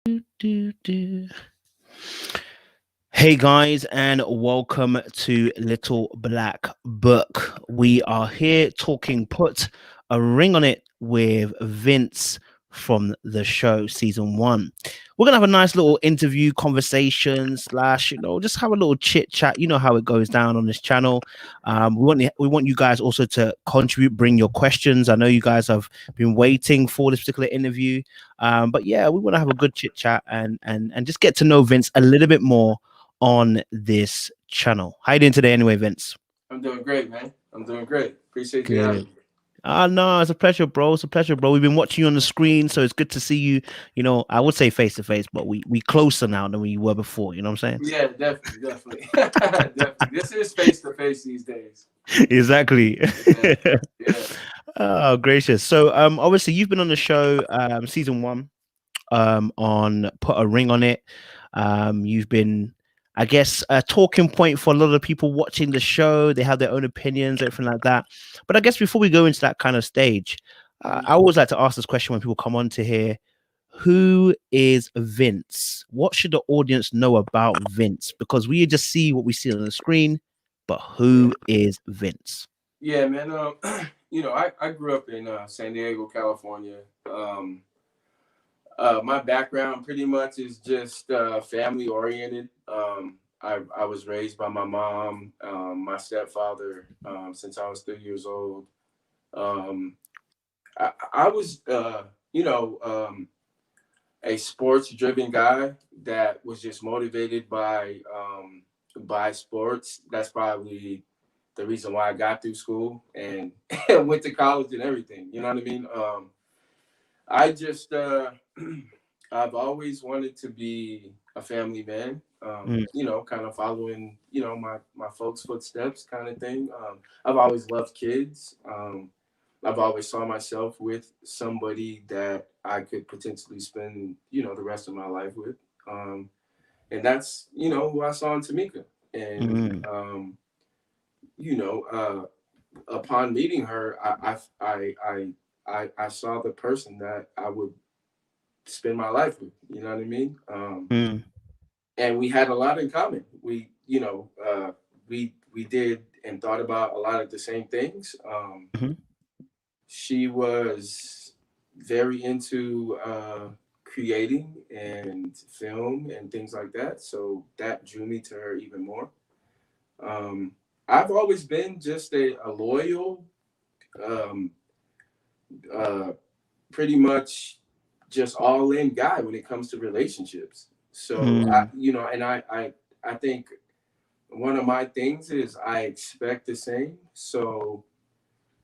Do. Hey guys, and welcome to Little Black Book. We are here talking Put a Ring on It with Vince from the show season one. We're gonna have a nice little interview conversation slash, just have a little chit chat. You know how it goes down on this channel. We want you guys also to contribute, bring your questions. I know you guys have been waiting for this particular interview, but yeah, we want to have a good chit chat and just get to know Vince a little bit more on this channel. How you doing today anyway, Vince? I'm doing great, man. I'm doing great. Appreciate you having Good. me. No, it's a pleasure, bro. It's a pleasure, bro. We've been watching you on the screen, so it's good to see you. I would say face to face, but we closer now than we were before. You know what I'm Yeah, definitely. Definitely. This is face to face these days. saying? Exactly. Yeah. Yeah. Oh, gracious. So, obviously you've been on the show, season one, on Put a Ring on It. You've been, I guess, a talking point for a lot of people watching the show. They have their own opinions, everything like that. But I guess before we go into that kind of stage, I always like to ask this question when people come on to here. Who is Vince? What should the audience know about Vince? Because we just see what we see on the screen, but Yeah. who is Vince? Yeah, man. I grew up in San Diego, California. Um, my background pretty much is just family oriented. I was raised by my mom, my stepfather, since I was 3 years old. Um, I was, a sports driven guy that was just motivated by sports. That's probably the reason why I got through school and went to college and everything. You know what I mean? I just I've always wanted to be a family man. Mm, Kind of following my folks' footsteps, kind of thing. I've always loved kids. I've always saw myself with somebody that I could potentially spend the rest of my life with. And that's who I saw in Tamika. And mm, you know, upon meeting her, I saw the person that I would spend my life with. You know what I mean? mm, And we had a lot in common. We did and thought about a lot of the same things. mhm, She was very into creating and film and things like that, so that drew me to her even more. Um, I've always been just a loyal, um, uh, pretty much just all in guy when it comes to relationships. So mm, I think one of my things is I expect the same. So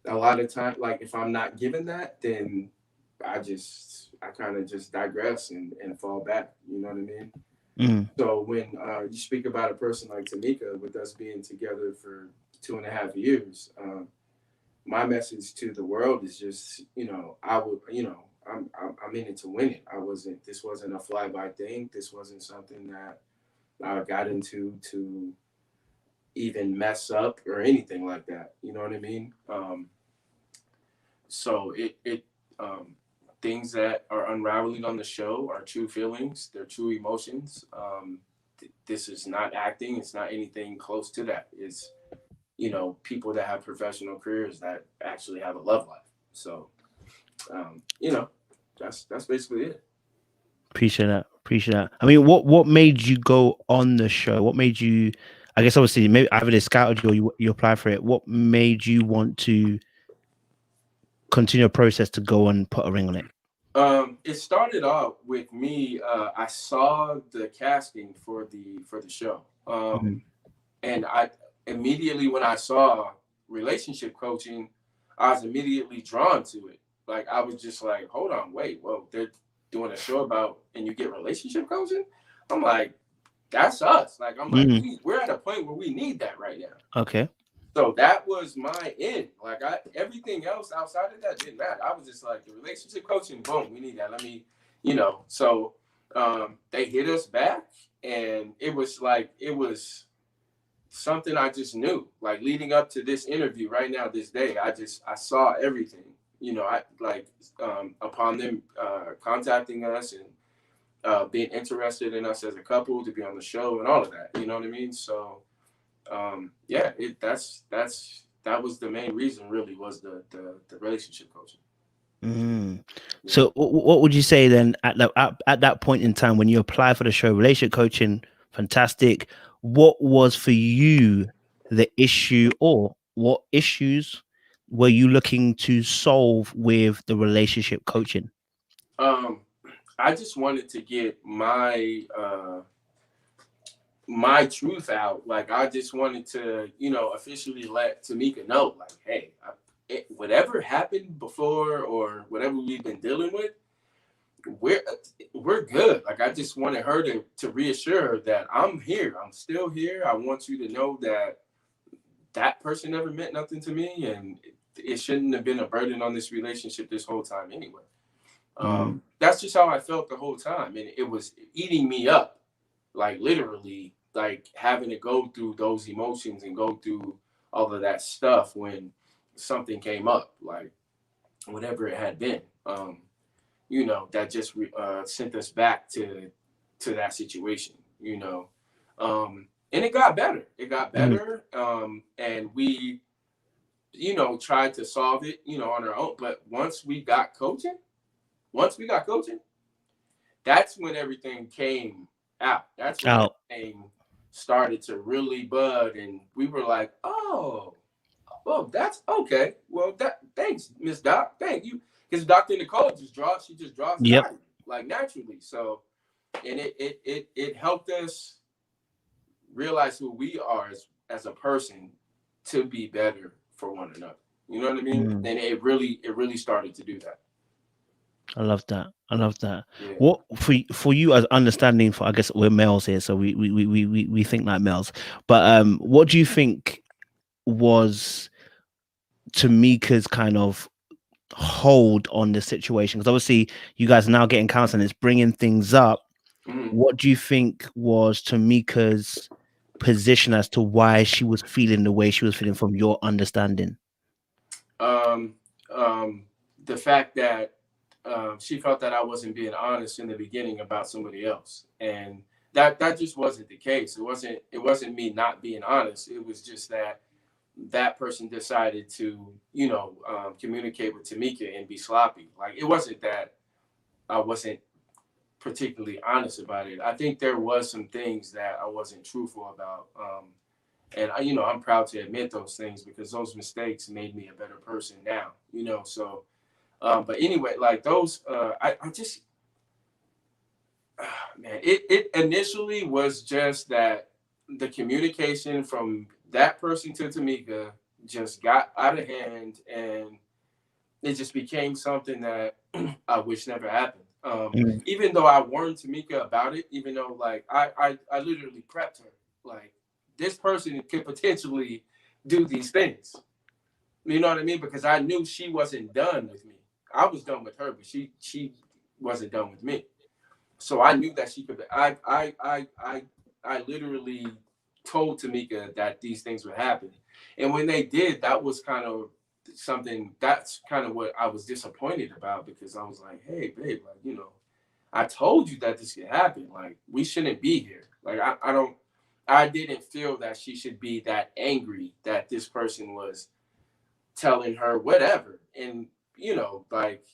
a lot of time, like if I'm not given that, then I kind of just digress and fall back. You know what I mean? mm. So when you speak about a person like Tamika, with us being together for 2.5 years, my message to the world is just, I would, I'm in it to win it. This wasn't a fly by thing. This wasn't something that I got into to even mess up or anything like that. You know what I mean? So um, things that are unraveling on the show are true feelings. They're true emotions. This is not acting. It's not anything close to that. It's people that have professional careers that actually have a love life. So um, you know that's basically it. Appreciate that. Appreciate that. I mean, what made you go on the show? What made you? I guess obviously maybe either they scouted you or you applied for it. What made you want to continue a process to go and put a ring on it? It started off with me. I saw the casting for the show, Mhm. and I immediately when I saw relationship coaching, I was immediately drawn to it. Like I was just like, hold on, wait, well, they're doing a show about and you get relationship coaching. I'm like, that's us. Like I'm like, Mm, we're at a point where we need that right now. okay. So that was my end. Like everything else outside of that didn't matter. I was just like the relationship coaching, boom, we need that. Let me, So they hit us back, and it was something I just knew. Like leading up to this interview right now, this day, I saw everything. I like upon them contacting us and being interested in us as a couple to be on the show and all of that. You know what I mean? So yeah, that was the main reason. Really, was the relationship coaching. Mm. Yeah. So what would you say then at that point in time when you apply for the show, relationship coaching, fantastic. What was for you the issue, or what issues were you looking to solve with the relationship coaching? Um, I just wanted to get my truth out. Like, I just wanted to, officially let Tamika know, like, hey, whatever happened before or whatever we've been dealing with, we're we're good. Like, I just wanted her to reassure her that I'm here. I'm still here. I want you to know that that person never meant nothing to me, and it shouldn't have been a burden on this relationship this whole time anyway. Mm. That's just how I felt the whole time, and it was eating me up, like literally, like having to go through those emotions and go through all of that stuff when something came up, like whatever it had been. That just sent us back to that situation. And it got better. It got Mm. better, and we, tried to solve it, on our own. But once we got coaching, that's when everything came out. That's when Out. everything started to really bud, and we were like, "Oh, well, that's okay. Well, thanks, Miss Doc. Thank you." Because Dr. Nicole she just draws it Yep. out like naturally. So, and it helped us realize who we are as a person to be better for one another. You know what I mean? Mm. And it really started to do that. I love that. I love that. Yeah. What for you as understanding, for I guess we're males here, so we think like males. But what do you think was Tamika's kind of hold on the situation? Because obviously you guys are now getting counseling, it's bringing things up. Mhm. What do you think was Tamika's position as to why she was feeling the way she was feeling from your understanding? Um, the fact that she felt that I wasn't being honest in the beginning about somebody else, and that just wasn't the case. It wasn't me not being honest. It was just that that person decided to communicate with Tamika and be sloppy. Like, it wasn't that I wasn't particularly honest about it. I think there was some things that I wasn't truthful about. And I'm proud to admit those things because those mistakes made me a better person now. So but anyway, like those, I just, man, it initially was just that the communication from that person to Tamika just got out of hand, and it just became something that I wish never happened. Mm. Even though I warned Tamika about it, even though like I literally prepped her, like, this person could potentially do these things. You know what I mean? Because I knew she wasn't done with me. I was done with her, but she wasn't done with me. So I knew that she could. I literally told Tamika that these things would happen, and when they did, that was kind of something. That's kind of what I was disappointed about, because I was like, "Hey, babe, like, I told you that this could happen. Like, we shouldn't be here. Like, I don't. I didn't feel that she should be that angry that this person was telling her whatever. And like,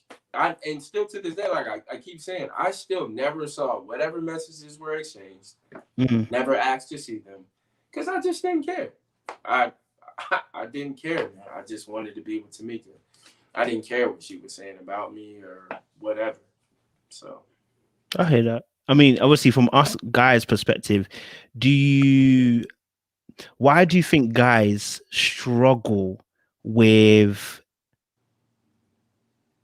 and still to this day, like I keep saying, I still never saw whatever messages were exchanged, Mm. never asked to see them, because I just didn't care. I I didn't care, man. I just wanted to be with Tamika. I didn't care what she was saying about me or whatever. So I hear that. I mean, obviously, from us guys' perspective, do you? Why do you think guys struggle with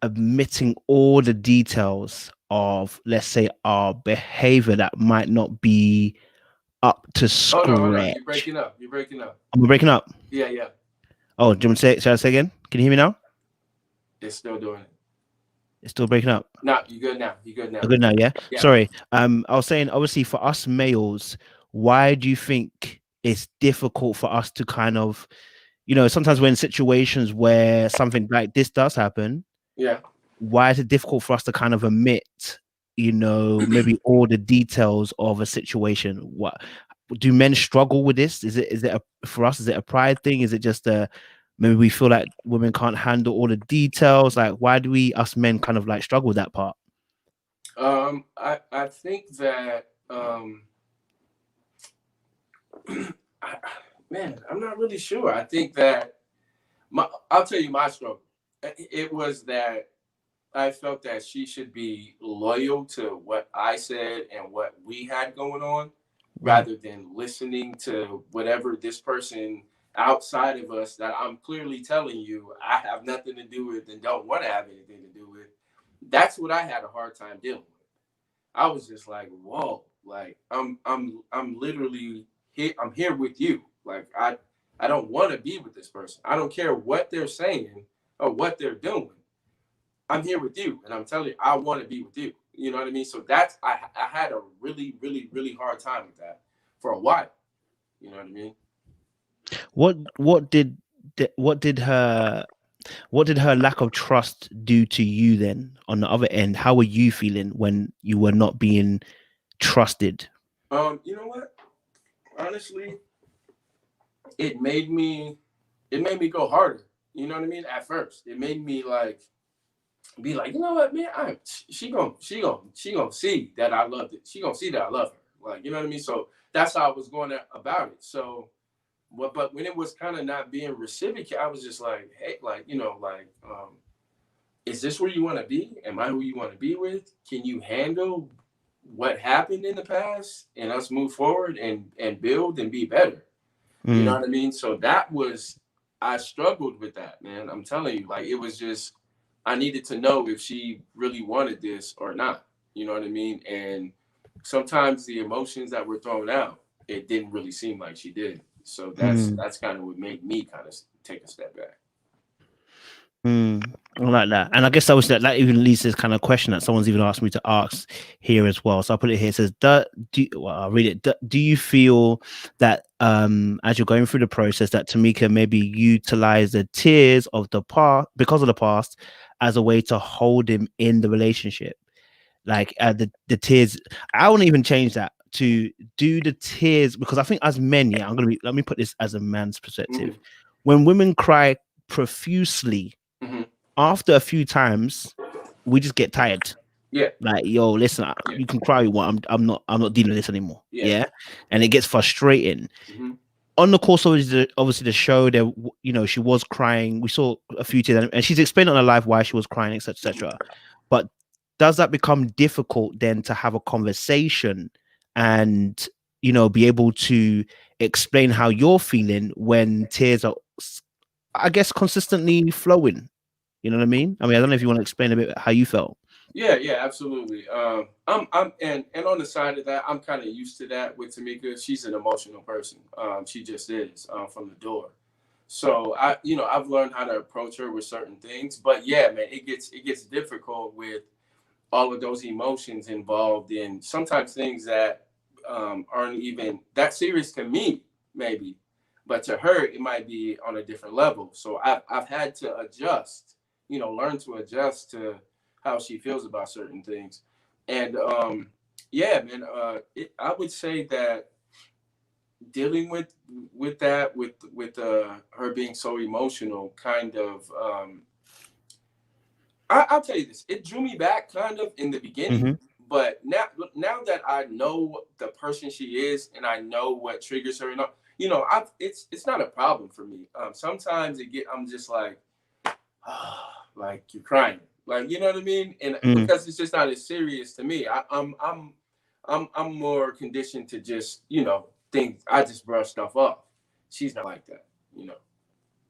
admitting all the details of, let's say, our behavior that might not be up to hold on, you're scratch? breaking up. You're breaking up. Am I breaking up? Yeah, yeah. Oh, do you want to say? Shall I say again? Can you hear me now? It's still doing it. It's still breaking up. No, you good now. You good Oh, now. good now, yeah. Yeah. Sorry. I was saying, obviously, for us males, why do you think it's difficult for us to kind of, sometimes we're in situations where something like this does happen? Yeah. Why is it difficult for us to kind of admit, maybe all the details of a situation? What do men struggle with this? For us, is it a pride thing? Is it just maybe we feel like women can't handle all the details? Like, why do we us men kind of like struggle with that part? I think that I, man, I'm not really sure. I think that I'll tell you my struggle. It was that I felt that she should be loyal to what I said and what we had going on, Mm, rather than listening to whatever this person outside of us that I'm clearly telling you I have nothing to do with and don't want to have anything to do with. That's what I had a hard time dealing with. I was just like, whoa, like I'm literally here. I'm here with you. Like I don't want to be with this person. I don't care what they're saying or what they're doing. I'm here with you, and I'm telling you, I want to be with you. You know what I mean? So I had a really, really, really hard time with that for a while. You know what I mean? What what did what did her lack of trust do to you then on the other end? How were you feeling when you were not being trusted? You know what? Honestly, it made me it made me go harder. You know what I mean? At first, it made me like be like, you know what, man, she gonna see that I loved it. She gonna see that I love her. Like, you know what I mean? So that's how I was going about it. So but when it was kind of not being reciprocated, I was just like, hey, like, is this where you want to be? Am I who you want to be with? Can you handle what happened in the past and us move forward and build and be better? You know Mm, what I mean? So that was, I struggled with that, man. I'm telling you, like, it was just, I needed to know if she really wanted this or not. You know what I mean? And sometimes the emotions that were thrown out, it didn't really seem like she did. So mm. that's kind of what made me kind of take a step back. I like that. And I guess that even leads to this kind of question that someone's even asked me to ask here as well. So I'll put it here. It says, well, I'll read it. Do you feel that as you're going through the process that Tamika maybe utilized the tears of the past because of the past as a way to hold him in the relationship? Like the tears, I won't even change that to do the tears because I think as men, yeah, let me put this as a man's Mm-hmm. perspective. When women cry profusely Mm-hmm. after a few times, we just get tired. Yeah. Like, yo, listen, Yeah. you can cry you want. I'm not dealing with this anymore. Yeah. Yeah, and it gets frustrating. Mm-hmm. On the course of obviously the show, there, she was crying. We saw a few tears, and she's explained on her live why she was crying, etc., etc. But does that become difficult then to have a conversation and be able to explain how you're feeling when tears are, I guess, consistently flowing? You know what I mean? I mean, I don't know if you want to explain a bit how you felt. Yeah, yeah, absolutely. I'm and on the side of that, I'm kind of used to that with Tamika. She's an emotional person. She just is from the door. So I've learned how to approach her with certain things. But yeah, man, it gets difficult with all of those emotions involved in sometimes things that aren't even that serious to me, maybe, but to her it might be on a different level. So I've had to adjust, learn to adjust to how she feels about certain things, and yeah, man, I would say that dealing with that with her being so emotional kind of I'll tell you this. It drew me back kind of in the beginning, Mm-hmm. but now that I know the person she is and I know what triggers her, and all, it's not a problem for me. Sometimes I'm just like, like you're crying, like you know what I mean, and Mm. because it's just not as serious to me. I'm more conditioned to just think I just brush stuff off. She's not like that, you know.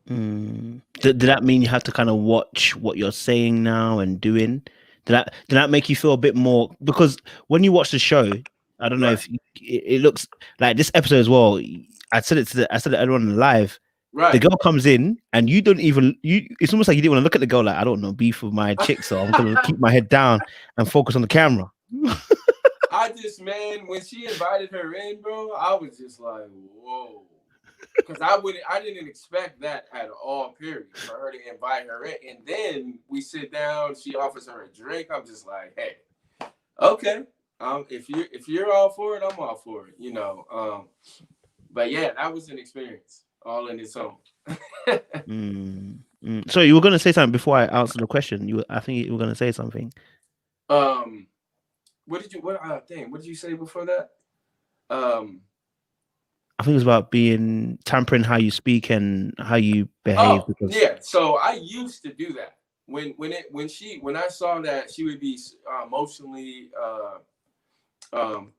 Mm. Yeah. Did that mean you have to kind of watch what you're saying now and doing? Did that make you feel a bit more? Because when you watch the show, I don't know Right. if it looks like this episode as well. I said it earlier on live. The Right. girl comes in and you don't even you. It's almost like you didn't want to look at the girl. Like, I don't know, beef with my chick, so I'm gonna keep my head down and focus on the camera. I just, man, when she invited her in, bro, I was just like, whoa. Because I didn't expect that at all, period, for her to invite her in. And then we sit down, she offers her a drink. I'm just like, hey, Okay. If you're all for it, I'm all for it. But yeah, that was an experience all in its own. So you were going to say something before I answer the question. I think you were going to say something. um, what did you what? What did you say before that? Um, I think it was about being tampering how you speak and how you behave oh because yeah. So I used to do that when I saw that she would be emotionally um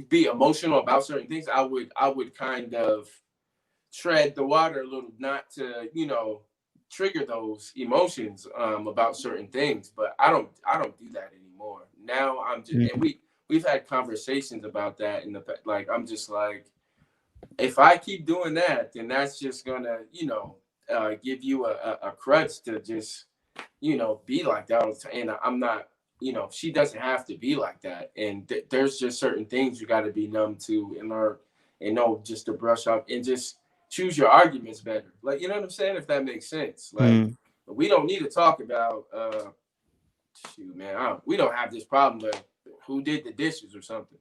be emotional about certain things. I would kind of tread the water a little, not to trigger those emotions about certain things. But I don't do that anymore. Now I'm just, and we've had conversations about that in the like I'm just like, if I keep doing that, then that's just gonna give you a crutch to just be like that all the time. And I'm not, she doesn't have to be like that. And there's just certain things you got to be numb to and learn and know just to brush up and just choose your arguments better. Like, you know what I'm saying? If that makes sense. Like, we don't need to talk about, shoot, man, we don't have this problem, but who did the dishes or something.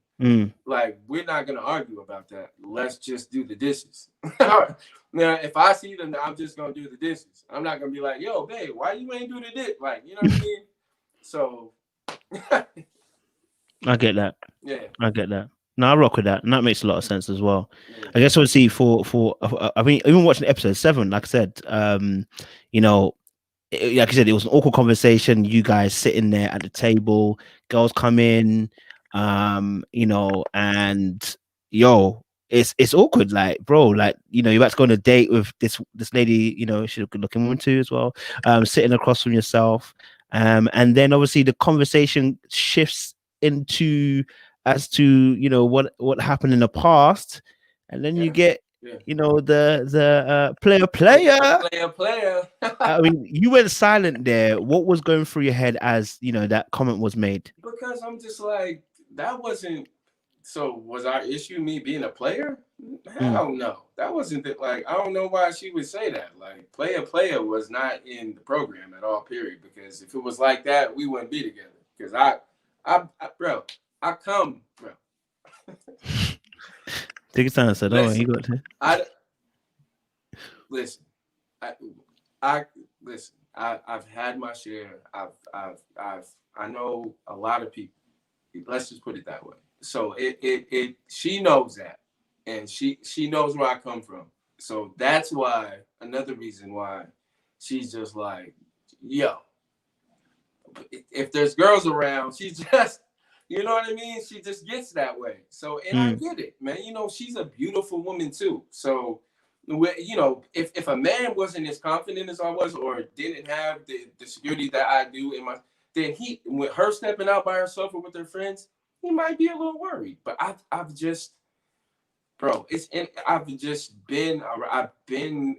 Like, we're not gonna argue about that. Let's just do the dishes. Now, if I see them, I'm just gonna do the dishes. I'm not gonna be like, "Yo, babe, why you ain't do the dish?" Like, you know what I mean? So, I get that. yeah, I get that. No, I rock with that, and that makes a lot of sense as well. yeah, I guess obviously I mean, even watching episode 7, like I said, you know, like I said, it was an awkward conversation. You guys sitting there at the table, girls come in, and yo, it's awkward, like, bro, like, you're about to go on a date with this lady, she's a good looking woman too as well, sitting across from yourself, and then obviously the conversation shifts into as to what happened in the past, and then you yeah, get yeah. the player. Player. I mean, you went silent there. What was going through your head as that comment was made? Because I'm just like, that wasn't. So was our issue me being a player? Mm. Hell no. That wasn't it. Like, I don't know why she would say that. Like, player was not in the program at all, period. Because if it was like that, we wouldn't be together. Because bro, I come, bro. Take your time, so don't worry, you Listen, got to. I listen. I, I listen. I've had my share. I know a lot of people. Let's just put it that way. So she knows that, and she knows where I come from. So that's why, another reason why she's just like, yo, if there's girls around, she just, you know what I mean? She just gets that way. So, and I get it, man. She's a beautiful woman too. So, if a man wasn't as confident as I was, or didn't have the security that I do in my, then with her stepping out by herself or with her friends, he might be a little worried. But I've just, bro, I've been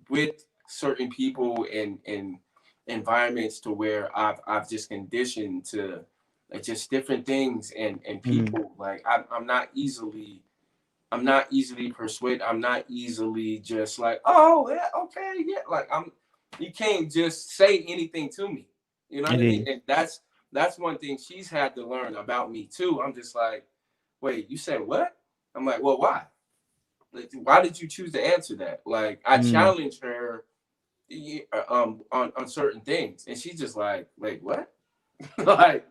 with certain people and environments to where I've just conditioned to, like, just different things and people. Like, I'm not easily persuaded. I'm not easily just like, oh yeah, okay, yeah. Like, you can't just say anything to me. You know what I mean? Okay. And that's one thing she's had to learn about me too. I'm just like, wait, you said what? I'm like, well, why? Like, why did you choose to answer that? Like, I challenged her on certain things, and she's just like, wait, what? Like,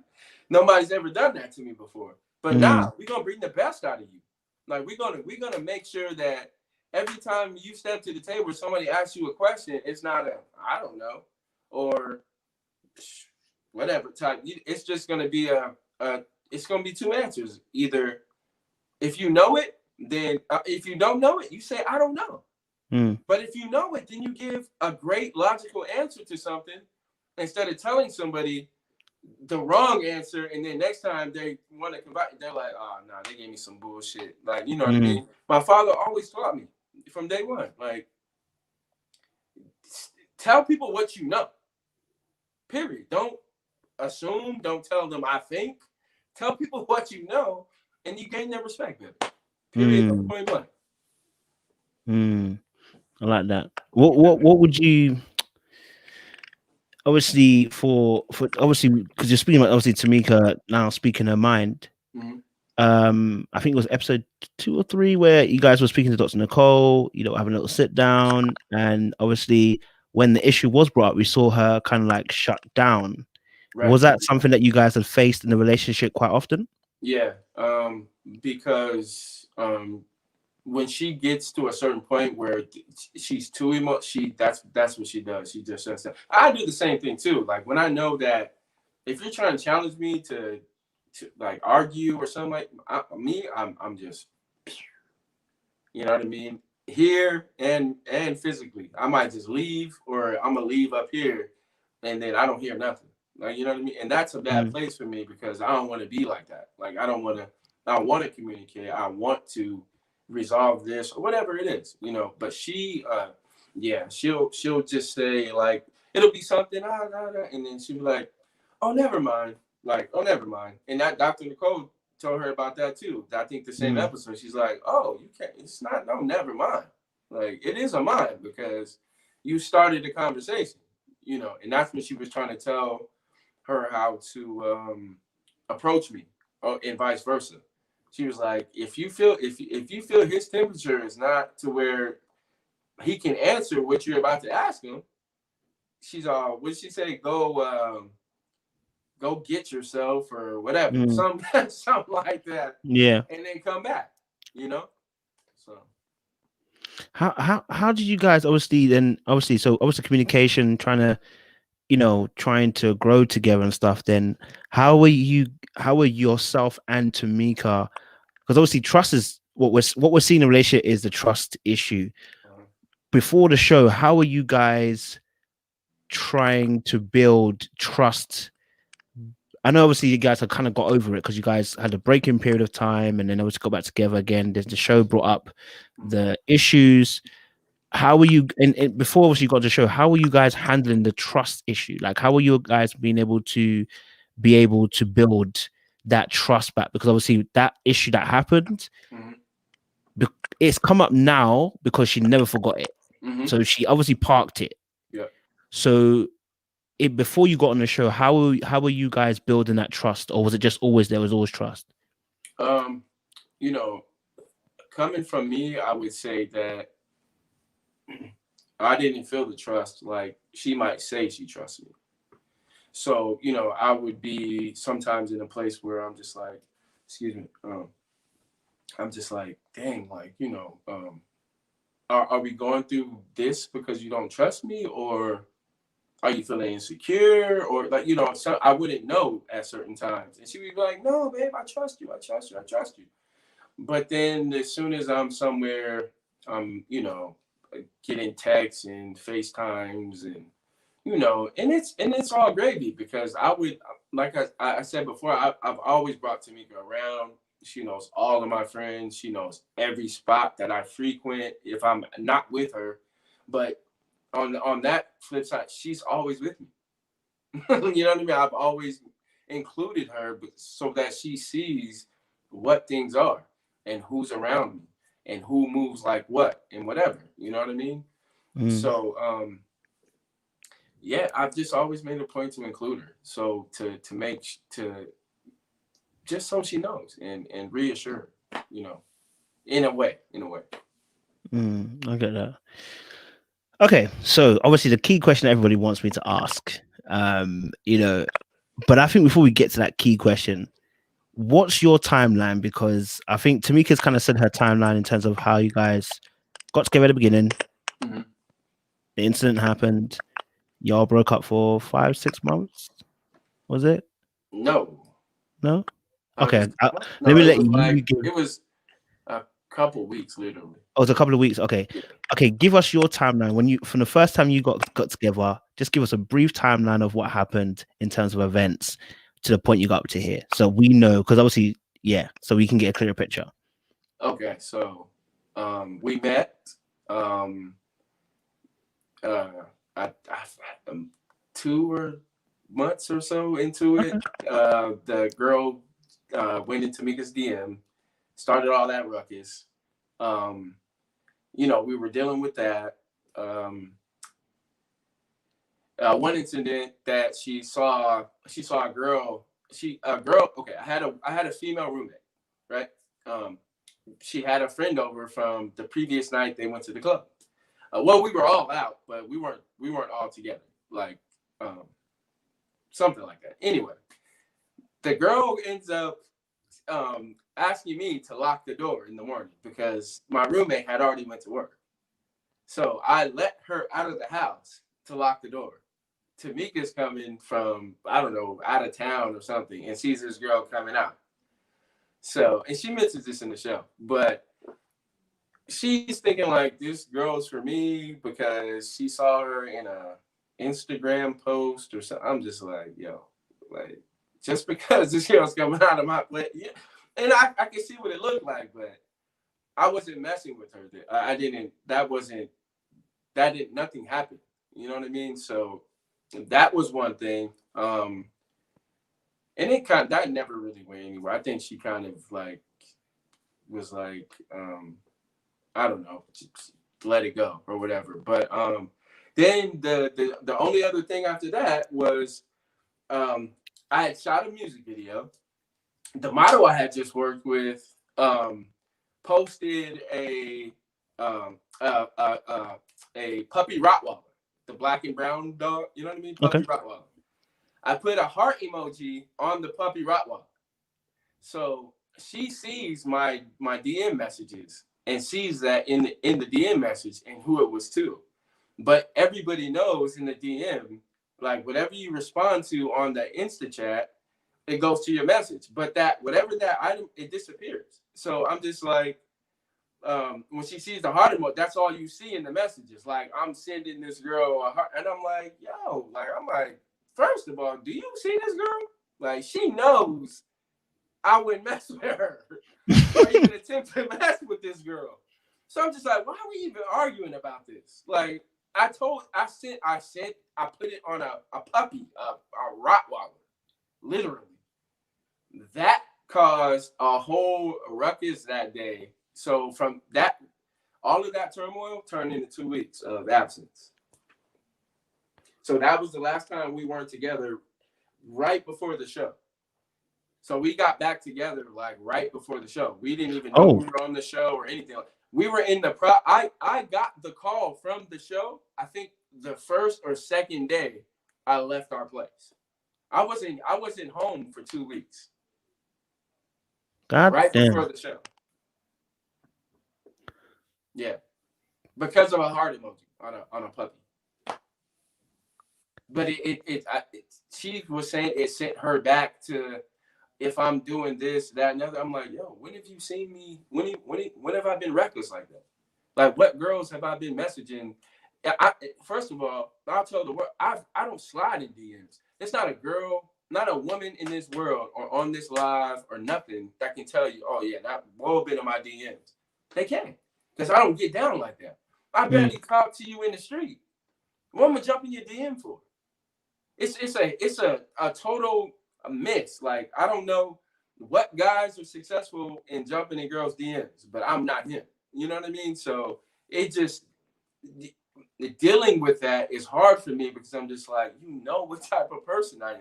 nobody's ever done that to me before. But now we're gonna bring the best out of you. Like, we're gonna make sure that every time you step to the table, somebody asks you a question, it's not a I don't know or whatever type. It's just gonna be it's gonna be two answers. Either if you know it, then if you don't know it, you say I don't know. But if you know it, then you give a great logical answer to something instead of telling somebody the wrong answer, and then next time they want to combine, they're like, oh no, they gave me some bullshit. Like, you know what I mean? My father always taught me from day one, like, tell people what you know. Period. Don't assume, don't tell them I think. Tell people what you know, and you gain their respect, baby. Period. Point blank. I like that. What would you obviously for obviously because you're speaking about obviously Tamika now speaking her mind. Mhm. I think it was episode 2 or 3 where you guys were speaking to Dr. Nicole, having a little sit down, and obviously when the issue was brought up, we saw her kind of like shut down. Right. Was that something that you guys had faced in the relationship quite often? Yeah. Because when she gets to a certain point where she's too that's what she does. She just shuts down. I do the same thing too. Like when I know that if you're trying to challenge me to like argue or something like I'm just, you know what I mean, here and physically. I might just leave, or I'm gonna leave up here, and then I don't hear nothing. Like, you know what I mean? And that's a bad Mm, place for me because I don't want to be like that. Like I want to communicate. I want to resolve this or whatever it is, you know. But she yeah, she'll just say like it'll be something, and then she'll be like, oh never mind. Like, oh never mind. And that Dr. Nicole told her about that too. I think the same mm, episode. She's like, oh, you can't, it's not, no, never mind. Like, it is a mind because you started the conversation, you know, and that's when she was trying to tell her how to approach me, and vice versa. She was like, if you feel his temperature is not to where he can answer what you're about to ask him, she's all, what did she say? Go get yourself or whatever, mm. something like that, Yeah. and then come back, you know. So How did you guys obviously so obviously communication, trying to grow together and stuff, then how were yourself and Tamika, because obviously trust is what we're seeing in a relationship is the trust issue. Before the show, how are you guys trying to build trust? I know obviously you guys have kind of got over it because you guys had a breaking period of time and then obviously got back together again. There's the show brought up the issues. How were you and before obviously you got the show, how were you guys handling the trust issue? Like how were you guys being able to build that trust back? Because obviously that issue that happened, mm-hmm. it's come up now because she never forgot it. Mm-hmm. So she obviously parked it. Yeah. So before you got on the show, how were you guys building that trust, or was it just always there was always trust? um you know, coming from me, I would say that I didn't feel the trust like she might say she trusts me. So, you know, I would be sometimes in a place where I'm just like, excuse me, I'm just like, dang, like, you know, are we going through this because you don't trust me, or are you feeling insecure, or like, you know, so I wouldn't know at certain times, and she would be like, no babe, I trust you, I trust you, I trust you. But then as soon as I'm somewhere, you know, getting texts and FaceTimes, and you know, and it's all gravy because I would, like I said before, I've always brought Tamika around. She knows all of my friends. She knows every spot that I frequent if I'm not with her. But on that flip side, she's always with me. You know what I mean? I've always included her, but so that she sees what things are and who's around me and who moves like what and whatever. You know what I mean? Mm, So yeah, I've just always made a point to include her. So to make to just so she knows and reassure her, you know, in a way, in a way. I get that. Okay, so obviously the key question everybody wants me to ask, but I think before we get to that key question, what's your timeline? Because I think Tamika's kind of said her timeline in terms of how you guys got together at the beginning. Mm-hmm. The incident happened. Y'all broke up for 5, 6 months. Was it? No, No. Okay. 5 or 6 months. Let No, me it let was you like give. it was a couple weeks, literally. Oh, it's a couple of weeks. Okay. Yeah. Okay. Give us your timeline when you from the first time you got together. Just give us a brief timeline of what happened in terms of events to the point you got up to here, so we know. Because obviously, yeah, so we can get a clearer picture. Okay, so we met. Um, uh, I 2 or months or so into it. Okay. The girl went into Tamika's DM, started all that ruckus. You know, we were dealing with that. Um, One incident that she saw a girl. Okay, I had a female roommate, right? Um, she had a friend over from the previous night they went to the club. Well, we were all out, but we weren't all together. Like um, something like that. Anyway, the girl ends up asking me to lock the door in the morning because my roommate had already went to work. So I let her out of the house to lock the door. Tamika's coming from, I don't know, out of town or something, and sees this girl coming out. So, and she mentions this in the show, but she's thinking like this girl's for me because she saw her in a Instagram post or something. I'm just like, yo, like just because this girl's coming out of my place, yeah. And I can see what it looked like, but I wasn't messing with her. I didn't. Nothing happened. You know what I mean? So that was one thing. And that never really went anywhere. I think she kind of like was like, I don't know, just let it go or whatever. But then the only other thing after that was I had shot a music video. The model I had just worked with posted a puppy Rottweiler, the black and brown dog. You know what I mean? Puppy Rottweiler. I put a heart emoji on the puppy Rottweiler. So she sees my DM messages and sees that in the DM message and who it was to. But everybody knows in the DM, like whatever you respond to on the Insta chat, it goes to your message. But that whatever that item, it disappears. So I'm just like, when she sees the heart emoji, that's all you see in the messages. Like I'm sending this girl a heart, and I'm like, yo, like I'm like, first of all, do you see this girl? Like she knows I wouldn't mess with her or even attempt to mess with this girl. So I'm just like, why are we even arguing about this? Like I put it on a puppy, a Rottweiler, literally. That caused a whole ruckus that day. So from that, all of that turmoil turned into 2 weeks of absence. So that was the last time we weren't together right before the show. So we got back together like right before the show. We didn't even know we were on the show or anything. We were in the I got the call from the show. I think the first or second day I left our place. I wasn't home for 2 weeks. God right damn. before the show. Yeah, because of a heart emoji on a puppy. But she was saying it sent her back to if I'm doing this, that, and other. I'm like, yo, when have you seen me? When have I been reckless like that? Like, what girls have I been messaging? First of all, I'll tell the world, I don't slide in DMs. It's not a girl, not a woman in this world or on this live or nothing that can tell you, oh yeah, that boy been in my DMs. They can't, because I don't get down like that. I barely talk to you in the street. What am I jumping your DM for? It's a total miss. Like I don't know what guys are successful in jumping in girls' DMs, but I'm not him. You know what I mean? So it just dealing with that is hard for me because I'm just like, you know what type of person I am.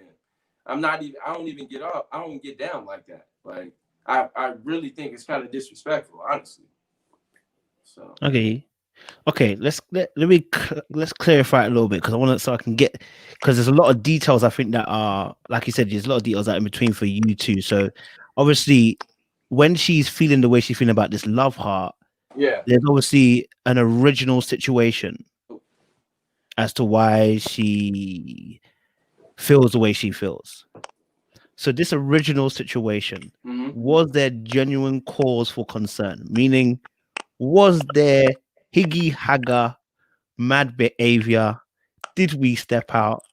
I'm not even. I don't even get up. I don't get down like that. Like I really think it's kind of disrespectful, honestly. So Okay, let's clarify it a little bit because I want to so I can get because there's a lot of details I think that are like you said, there's a lot of details that are in between for you too. So obviously, when she's feeling the way she's feeling about this love heart, yeah, there's obviously an original situation as to why she feels the way she feels. So this original situation, was there genuine cause for concern? Meaning, was there higgy hagger mad behavior? Did we step out,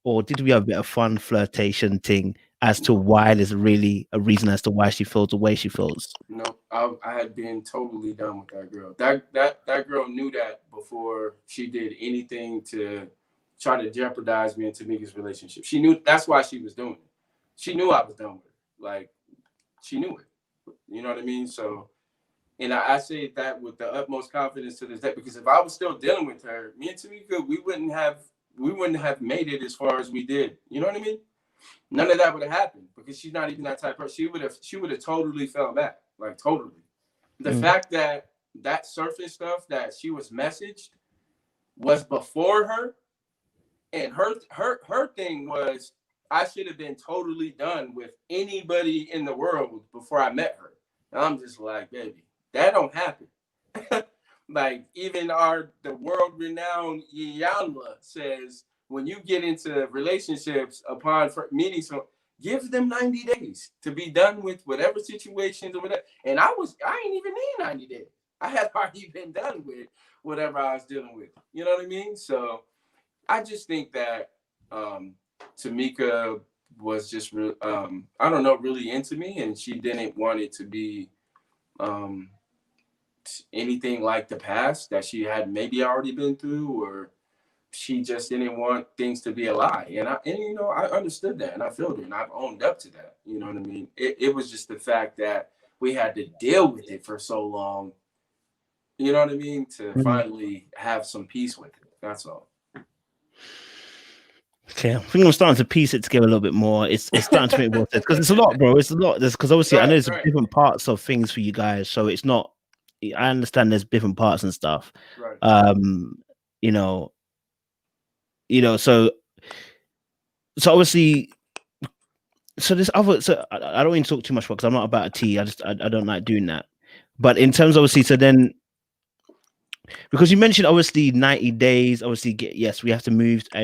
or did we have a bit of fun flirtation thing as to why there's really a reason as to why she feels the way she feels? No, I had been totally done with that girl. That girl knew that before she did anything to try to jeopardize me and Tamika's relationship. She knew that's why she was doing it. She knew I was done with her. Like she knew it. You know what I mean? So, and I say that with the utmost confidence to this day because if I was still dealing with her, me and Tamika, we wouldn't have made it as far as we did. You know what I mean? None of that would have happened because she's not even that type of person. She would have totally fell back, like totally. The fact that surface stuff that she was messaged was before her, and her thing was, I should have been totally done with anybody in the world before I met her. And I'm just like, baby, that don't happen. Like even the world renowned Yanla says, when you get into relationships upon meeting someone, give them 90 days to be done with whatever situations or whatever. And I ain't even need 90 days. I had already been done with whatever I was dealing with. You know what I mean? So I just think that Tamika was just, I don't know, really into me, and she didn't want it to be anything like the past that she had maybe already been through, or she just didn't want things to be a lie. And I understood that, and I felt it, and I've owned up to that. You know what I mean? It was just the fact that we had to deal with it for so long. You know what I mean? To finally have some peace with it. That's all. Okay, I think I'm starting to piece it together a little bit more. It's starting to make more sense because it's a lot, bro. It's a lot. Because obviously I know there's different parts of things for you guys, so it's not. I understand there's different parts and stuff. Right. So obviously, so this other. So I don't want to talk too much because I'm not about a tea. I don't like doing that. But in terms, obviously, so then. Because you mentioned obviously 90 days, obviously yes, we have to move to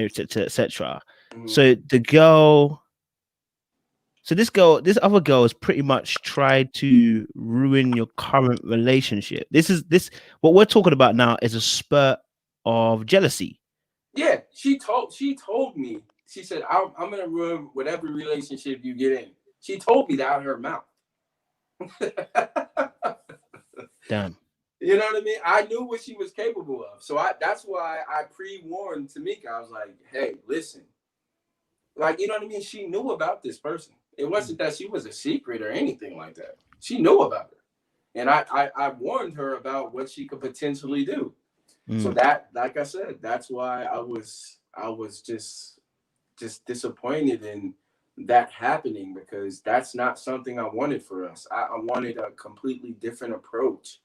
etc. So this other girl has pretty much tried to ruin your current relationship. What we're talking about now is a spurt of jealousy. Yeah, she told me. She said, I'm gonna ruin whatever relationship you get in. She told me that out of her mouth. Damn. You know what I mean? I knew what she was capable of. So that's why I pre-warned Tamika. I was like, hey, listen. Like, you know what I mean? She knew about this person. It wasn't that she was a secret or anything like that. She knew about her. And I warned her about what she could potentially do. So that, like I said, that's why I was just disappointed in that happening, because that's not something I wanted for us. I wanted a completely different approach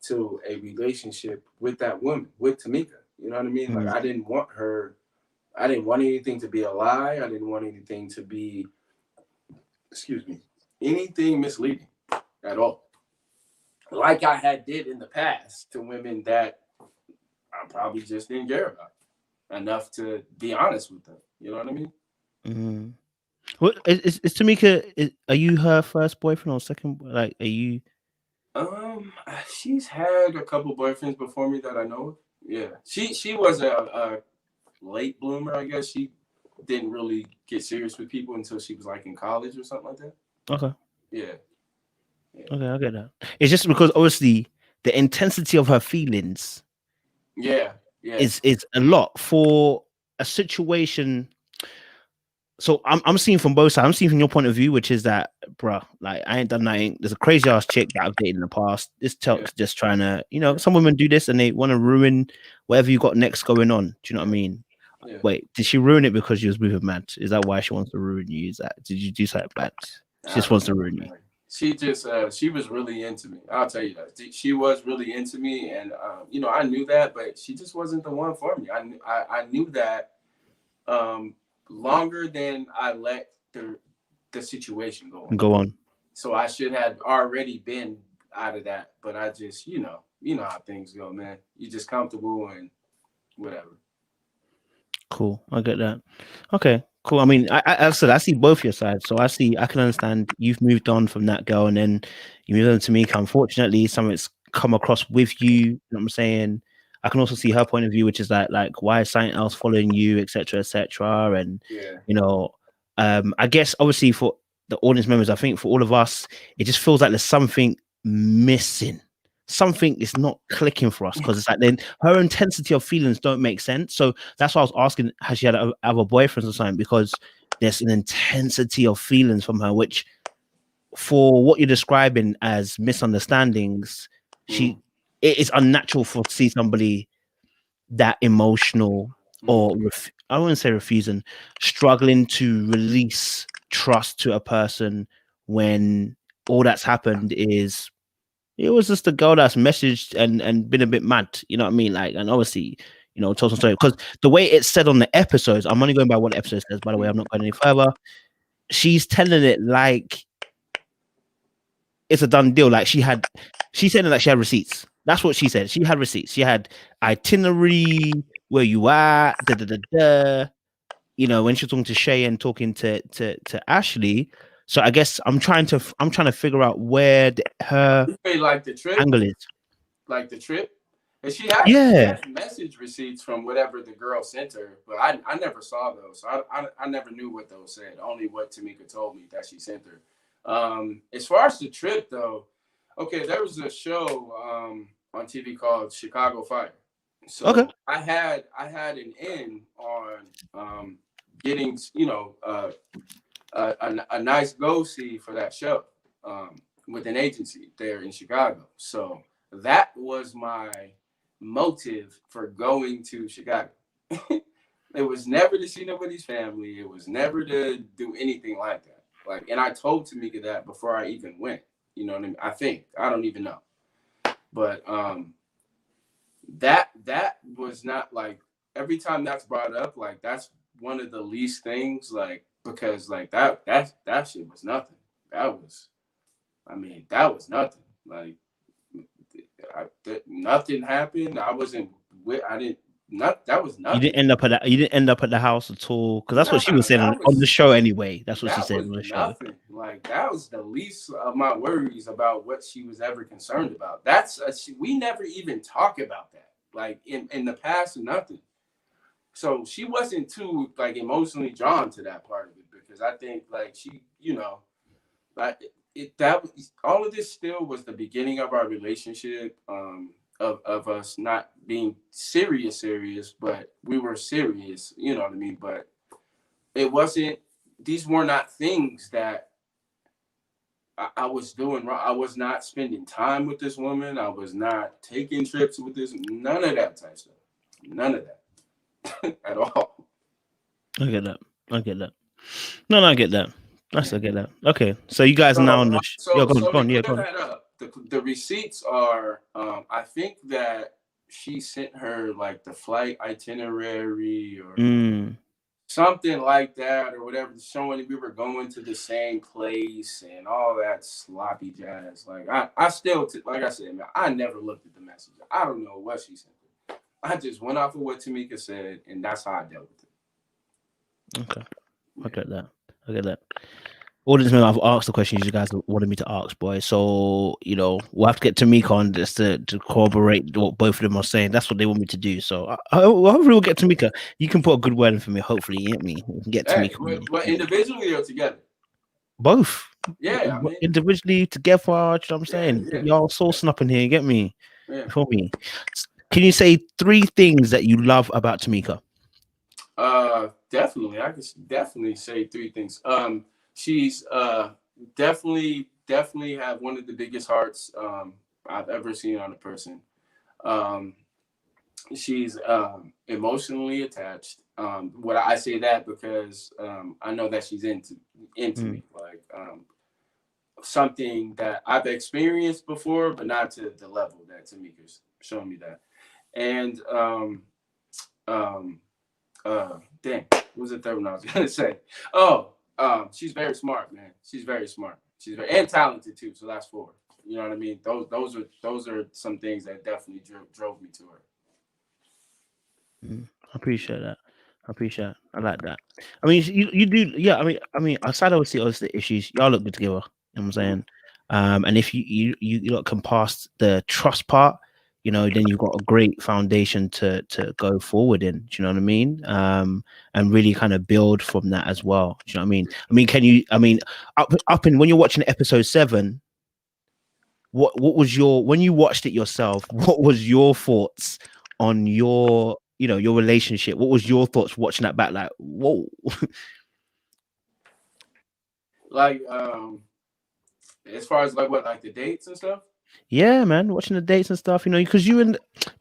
to a relationship with that woman, with Tamika. You know what I mean? Like I didn't want anything to be a lie. I didn't want anything to be, anything misleading at all. Like I had did in the past to women that I probably just didn't care about enough to be honest with them. You know what I mean? What is Tamika? Are you her first boyfriend or second? Like, are you? She's had a couple boyfriends before me that I know of. Yeah, she was a late bloomer, I guess. She didn't really get serious with people until she was like in college or something like that. Okay. Yeah. Okay, I get that. It's just because obviously the intensity of her feelings. Yeah. Is a lot for a situation. So I'm seeing from both sides. I'm seeing from your point of view, which is that, bruh, like I ain't done nothing. There's a crazy ass chick that I've dated in the past. This tells just trying to, some women do this and they want to ruin whatever you got next going on. Do you know what I mean? Yeah. Wait, did she ruin it because you was with a man? Is that why she wants to ruin you? Is that, did you do something bad? She just wants to ruin you. She just she was really into me. I'll tell you that. She was really into me, and I knew that, but she just wasn't the one for me. I knew that longer than I let the situation go on. So I should have already been out of that, but I just you know how things go, man. You're just comfortable and whatever. Cool, I get that. Okay, cool. I mean, I said I see both your sides, so I can understand you've moved on from that girl, and then you moved on to me. Unfortunately, something's come across with you. You know what I'm saying? I can also see her point of view, which is like why is something else following you, etc., etc. And I guess obviously for the audience members, I think for all of us, it just feels like there's something missing. Something is not clicking for us because it's like then her intensity of feelings don't make sense. So that's why I was asking, has she had other boyfriends or something? Because there's an intensity of feelings from her, which for what you're describing as misunderstandings, it is unnatural to see somebody that emotional or I wouldn't say refusing, struggling to release trust to a person when all that's happened is it was just a girl that's messaged and been a bit mad, you know what I mean? Like, and obviously, told some story because the way it's said on the episodes, I'm only going by what the episode says, by the way, I'm not going any further. She's telling it like it's a done deal. Like she's saying that she had receipts. That's what she said. She had receipts. She had itinerary, where you at, da da da da. When she's talking to Shay and talking to Ashley. So I guess I'm trying to figure out where her like the trip, angle is. Like the trip. And she Yeah. had message receipts from whatever the girl sent her, but I never saw those. So I never knew what those said. Only what Tamika told me that she sent her. As far as the trip though, okay, there was a show on TV called Chicago Fire. So Okay. I had an in on getting a nice go see for that show with an agency there in Chicago. So that was my motive for going to Chicago. It was never to see nobody's family. It was never to do anything like that. Like, and I told Tamika that before I even went. You know what I mean? I don't even know. But that was not like every time that's brought up, like that's one of the least things, like because like that shit was nothing. That was nothing. Like nothing happened. I wasn't with. I didn't. Not that was nothing. You didn't end up at the house at all because that's what she was saying on the show anyway. That's what she said on the show. Nothing. Like that was the least of my worries about what she was ever concerned about. We never even talk about that. Like in the past, nothing. So she wasn't too like emotionally drawn to that part of it because I think like she, like all of this still was the beginning of our relationship. Of us not being serious, but we were serious, you know what I mean? But it wasn't, these were not things that I was doing wrong. I was not spending time with this woman. I was not taking trips with this, none of that type stuff. None of that at all. I get that. No, I get that. I get that. Okay, so you guys are now on the go on. That up. The receipts are, I think that she sent her like the flight itinerary or something like that or whatever, showing we were going to the same place and all that sloppy jazz. Like I still, like I said, man, I never looked at the message. I don't know what she sent. I just went off of what Tamika said, and that's how I dealt with it. Okay, I get that. Audience member, I've asked the questions you guys wanted me to ask, boys. So, we'll have to get Tamika on just to corroborate what both of them are saying. That's what they want me to do. So, hopefully we'll get Tamika. You can put a good word in for me, hopefully, you get me? We can get Tamika. But individually or together? Both. Yeah. Individually, together, you know what I'm saying? Yeah. Y'all sourcing up in here, you get me? Yeah. For me. Can you say 3 things that you love about Tamika? Definitely. I could definitely say 3 things. She's definitely have one of the biggest hearts I've ever seen on a person. She's emotionally attached. What I say that because I know that she's into me, like something that I've experienced before, but not to the level that Tamika's shown me that. And dang, what was the third one I was gonna say? She's very smart, man. She's very smart. She's and talented too. So that's 4. You know what I mean? Those are some things that definitely drove me to her. I appreciate that. I like that. I mean, you do, yeah. I mean, outside obviously the issues, y'all look good together. You know what I'm saying? And if you can pass the trust part, then you've got a great foundation to go forward in. Do you know what I mean? And really kind of build from that as well. Do you know what I mean? I mean, up in when you're watching episode 7, what was when you watched it yourself? What was your thoughts on your your relationship? What was your thoughts watching that back? Like, whoa. Like, as far as like the dates and stuff. Yeah, man, watching the dates and stuff, because in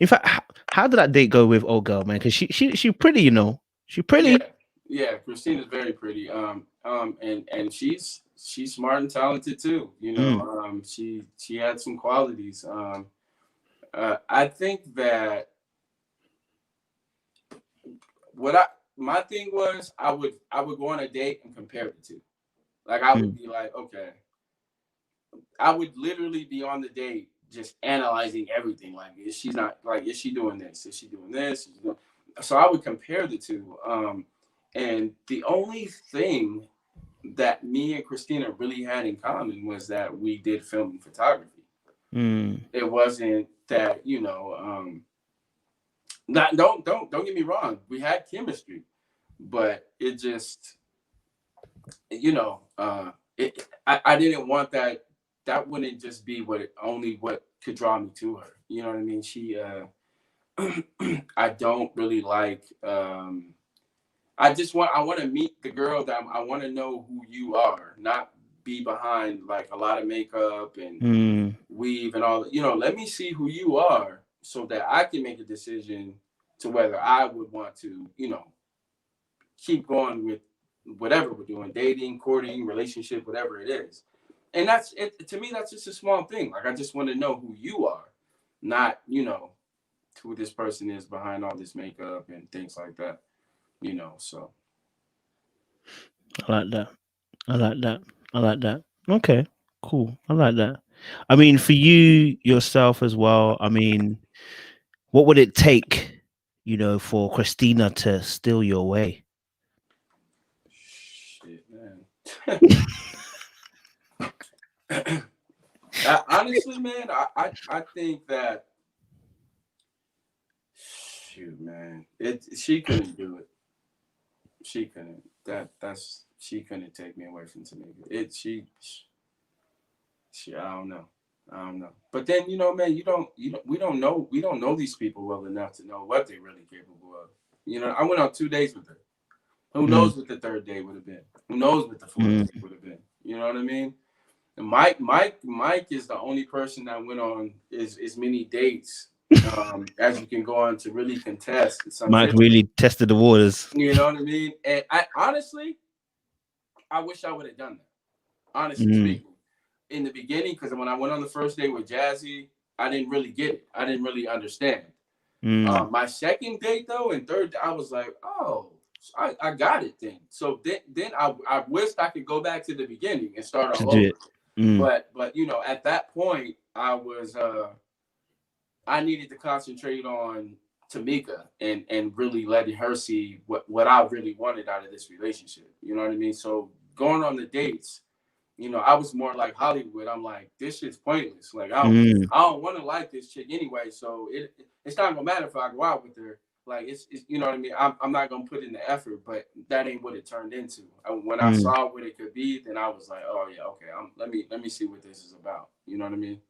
fact, how did that date go with old girl, man? Because she pretty, She pretty. Yeah. Christina's very pretty. And she's smart and talented too. You know, she had some qualities. I think that my thing was I would go on a date and compare the two. Like I would be like, okay, I would literally be on the date just analyzing everything. Like, is she doing this? Is she doing this? So I would compare the two. And the only thing that me and Christina really had in common was that we did film and photography. It wasn't that, you know, not don't get me wrong, we had chemistry, but it just, you know, I didn't want that. That wouldn't just be what could draw me to her. You know what I mean? She I don't really like I want to meet the girl that I want to know who you are, not be behind like a lot of makeup and weave and all. You know, let me see who you are so that I can make a decision to whether I would want to, you know, keep going with whatever we're doing, dating, courting, relationship, whatever it is. And that's it. To me, that's just a small thing. Like, I just want to know who you are, not, you know, who this person is behind all this makeup and things like that. You know, so. I like that. I like that. I like that. Okay, cool. I like that. I mean, for you yourself as well, I mean, what would it take, you know, for Christina to steal your way? Shit, man. Honestly, man, I think that, shoot, man, she couldn't do it. She couldn't. She couldn't take me away from Tamika. I don't know. I don't know. But then, you know, man, we don't know these people well enough to know what they're really capable of. You know, I went on 2 days with her. Who knows what the third day would have been? Who knows what the fourth day would have been? You know what I mean? And Mike is the only person that went on as many dates as you can go on to really contest. Mike really tested the waters. You know what I mean? And I honestly wish I would have done that. Honestly speaking, in the beginning, because when I went on the first day with Jazzy, I didn't really get it. I didn't really understand. My second date though, and third, I was like, oh, I got it then. So then I wished I could go back to the beginning and start all over. But you know, at that point, I was I needed to concentrate on Tamika and really letting her see what I really wanted out of this relationship. You know what I mean? So going on the dates, you know, I was more like Hollywood. I'm like, this shit's pointless. Like I don't want to like this chick anyway. So it's not gonna matter if I go out with her. Like it's you know what I mean. I'm not gonna put in the effort, but that ain't what it turned into. When I saw what it could be, then I was like, oh yeah, okay. Let me see what this is about. You know what I mean?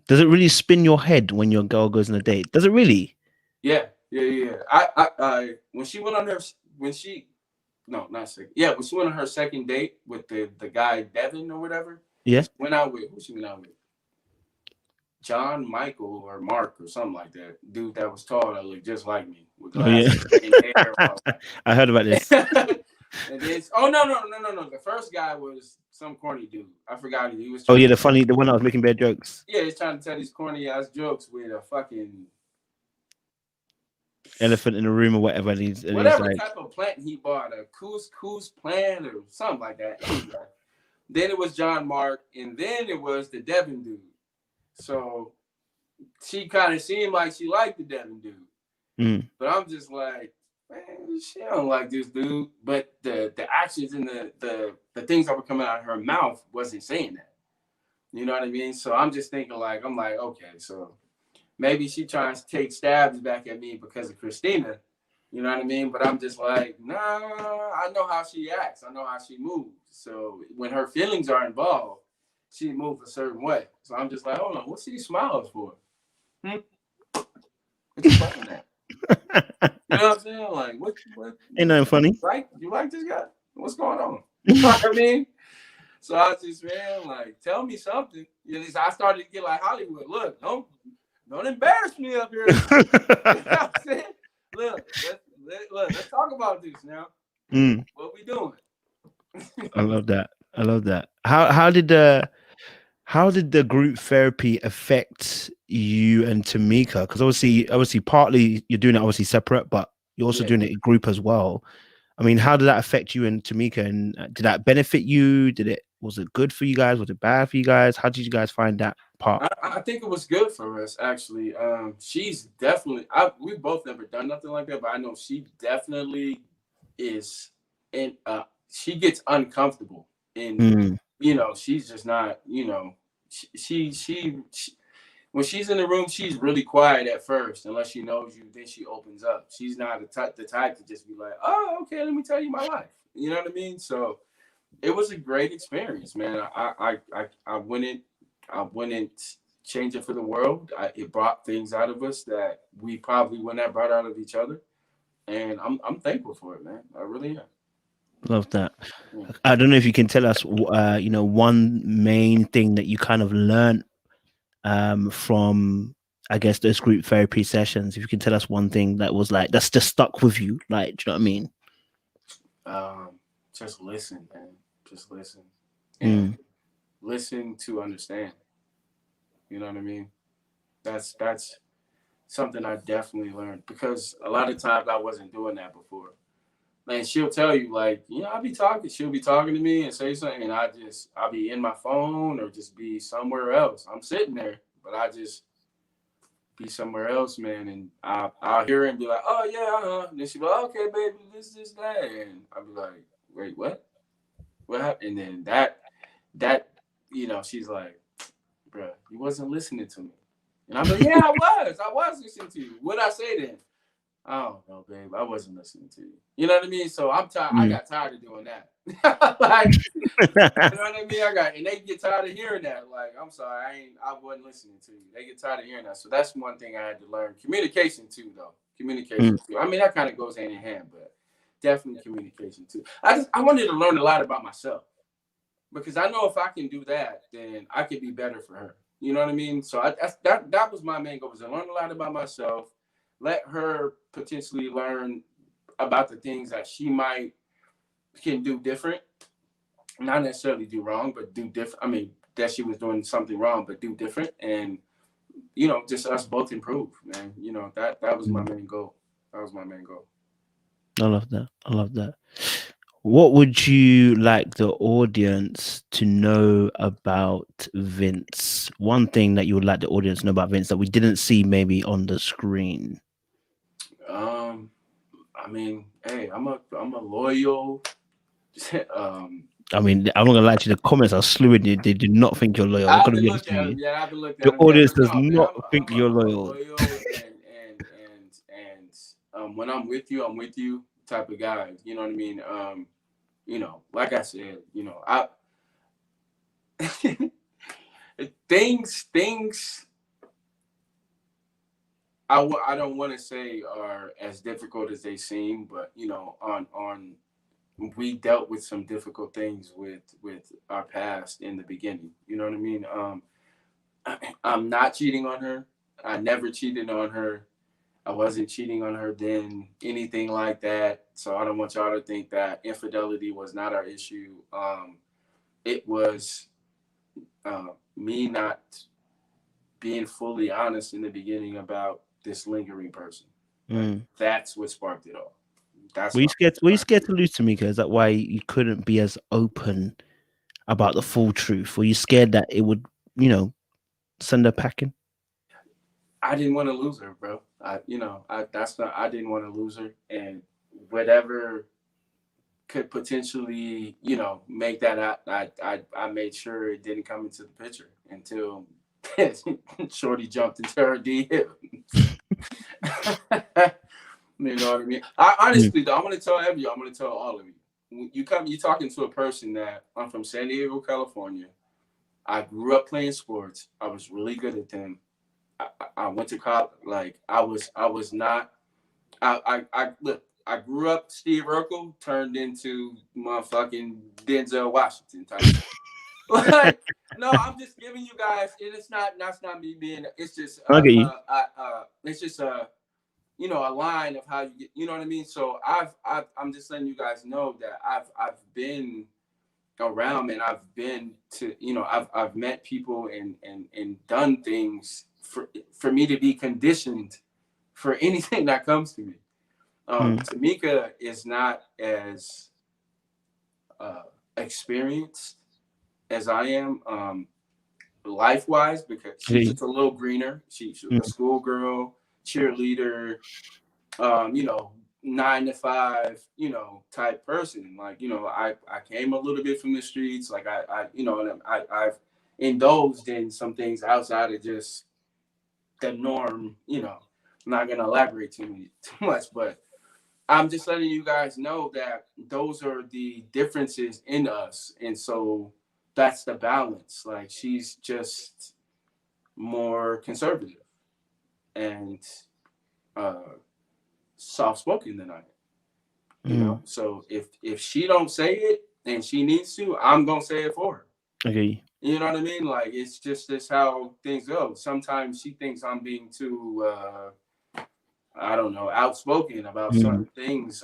Does it really spin your head when your girl goes on a date? Does it really? Yeah. I when she went on her when she went on her second date with the guy Devin or whatever. Yeah. Who she went out with? John Michael or Mark or something like that. Dude that was tall that looked just like me with glasses and hair. I heard about this. And then, no. The first guy was some corny dude. I forgot he was. Oh yeah, the one that was making bad jokes. Yeah, he's trying to tell these corny ass jokes with a fucking elephant in the room or whatever. Whatever like, type of plant he bought, a couscous plant or something like that. Then it was John Mark, and then it was the Devin dude. So she kind of seemed like she liked the Devin dude. But I'm just like, man, she don't like this dude. But the actions and the things that were coming out of her mouth wasn't saying that. You know what I mean? So I'm just thinking like, I'm like, okay, so maybe she trying to take stabs back at me because of Christina. You know what I mean? But I'm just like, nah, I know how she acts. I know how she moves. So when her feelings are involved, she moves a certain way. So I'm just like, hold on, what's these smiles for? What you playing at? You know what I'm saying? Like, what ain't nothing funny. You like this guy? What's going on? You know what I mean? So I was just, man, like, tell me something. You know, I started to get like Hollywood. Look, don't embarrass me up here. You know what I'm saying? Look, let's talk about this now. Mm, What we doing? I love that. I love that. How did the group therapy affect you and Tamika? Because obviously, partly you're doing it obviously separate, but you're also Yeah. doing it in group as well. I mean, how did that affect you and Tamika? And did that benefit you? Was it good for you guys? Was it bad for you guys? How did you guys find that part? I think it was good for us actually. She's definitely. We both never done nothing like that, but I know she definitely is. And she gets uncomfortable, and Mm, she's just not. She when she's in the room, she's really quiet at first, unless she knows you. Then she opens up. She's not the type to just be like, "Oh, okay, let me tell you my life." You know what I mean? So it was a great experience, man. I wouldn't change it for the world. It brought things out of us that we probably wouldn't have brought out of each other, and I'm thankful for it, man. I really am. love that. Yeah. I don't know if you can tell us, one main thing that you kind of learned from, I guess, those group therapy sessions. If you can tell us one thing that was like that's just stuck with you, like, do you know what I mean? Just listen, man. Just listen, and Mm, listen to understand. You know what I mean? That's something I definitely learned because a lot of times I wasn't doing that before. Man, she'll tell you like, I'll be talking. She'll be talking to me and say something, and I'll be in my phone or just be somewhere else. I'm sitting there, but I just be somewhere else, man, and I'll hear her and be like, oh yeah, and then she'll be like, okay, baby, this, that, and I'll be like, wait, what? What happened? And then that she's like, bruh, you wasn't listening to me. And I'm like, yeah, I was listening to you. What'd I say then? I don't know, babe. I wasn't listening to you. You know what I mean? So I'm tired. I mm. got tired of doing that. Like, you know what I mean? And they get tired of hearing that. Like, I'm sorry, I wasn't listening to you. They get tired of hearing that. So that's one thing I had to learn. Communication too, though. Communication Mm, too. I mean, that kind of goes hand in hand, but definitely communication too. I wanted to learn a lot about myself because I know if I can do that, then I could be better for her. You know what I mean? So that was my main goal, was to learn a lot about myself, let her potentially learn about the things that she might can do different, not necessarily do wrong, but do different. I mean, that she was doing something wrong, but do different, and just us both improve, man. That was my mm. main goal. That was my main goal. I love that. I love that. What would you like the audience to know about Vince? One thing that you would like the audience to know about Vince that we didn't see maybe on the screen. Um, I mean, hey, I'm a loyal. um, I mean, I'm not gonna lie to you, the comments are slewing you. They do not think you're loyal. I'm I've gonna been be honest looking with at you. him. Yeah, I've been looking The at him. Yeah, audience but does no, man, not think you're I'm a loyal. loyal and when I'm with you type of guy. You know what I mean? Like I said, I things I don't want to say are as difficult as they seem, but on we dealt with some difficult things with our past in the beginning. You know what I mean? I'm not cheating on her. I never cheated on her. I wasn't cheating on her then, anything like that. So I don't want y'all to think that infidelity was not our issue. It was me not being fully honest in the beginning about this lingering person. Like, Mm. that's what sparked it all. That's Were you what scared? Were you sparked scared it. to lose Tamika? Is that why you couldn't be as open about the full truth? Were you scared that it would, you know, send her packing? I didn't want to lose her, bro. I didn't want to lose her, and whatever could potentially, make that. I made sure it didn't come into the picture until Shorty jumped into her DM. You know what I mean? I Mm. honestly, though, I'm gonna tell all of you. When you talking to a person that I'm from San Diego, California. I grew up playing sports. I was really good at them. I went to college. Like I was not. I look. I grew up. Steve Urkel turned into motherfucking Denzel Washington type. Like, no, I'm just giving you guys. And it's not. That's not me being. It's just. I get you. It's just. a line of how you get, you know what I mean? So I'm just letting you guys know that I've been around, and I've been to, I've met people and done things for me to be conditioned for anything that comes to me. Tamika is not as experienced as I am, life-wise, because she's just a little greener. She's a schoolgirl, cheerleader, 9 to 5, type person. Like, I came a little bit from the streets. Like I've indulged in some things outside of just the norm. I'm not gonna elaborate too much, but I'm just letting you guys know that those are the differences in us, and so that's the balance. Like, she's just more conservative and soft-spoken than I am. So if she don't say it and she needs to, I'm gonna say it for her. Okay. You know what I mean? Like, it's just this how things go. Sometimes she thinks I'm being too I don't know, outspoken about certain things,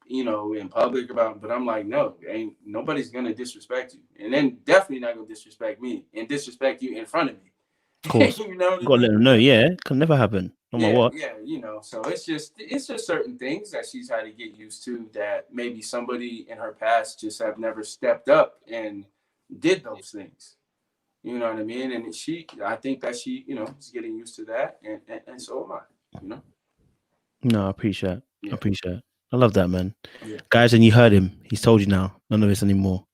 in public but I'm like, no, nobody's gonna disrespect you, and then definitely not gonna disrespect me and disrespect you in front of me. Of course. You know what Gotta let them know, yeah. Can never happen. No matter what. Yeah, so it's just certain things that she's had to get used to, that maybe somebody in her past just have never stepped up and did those things. You know what I mean? And I think that she, is getting used to that, and so am I, No, I appreciate it. Yeah. I appreciate it. I love that, man. Yeah. Guys, and you heard him. He's told you now. None of this anymore.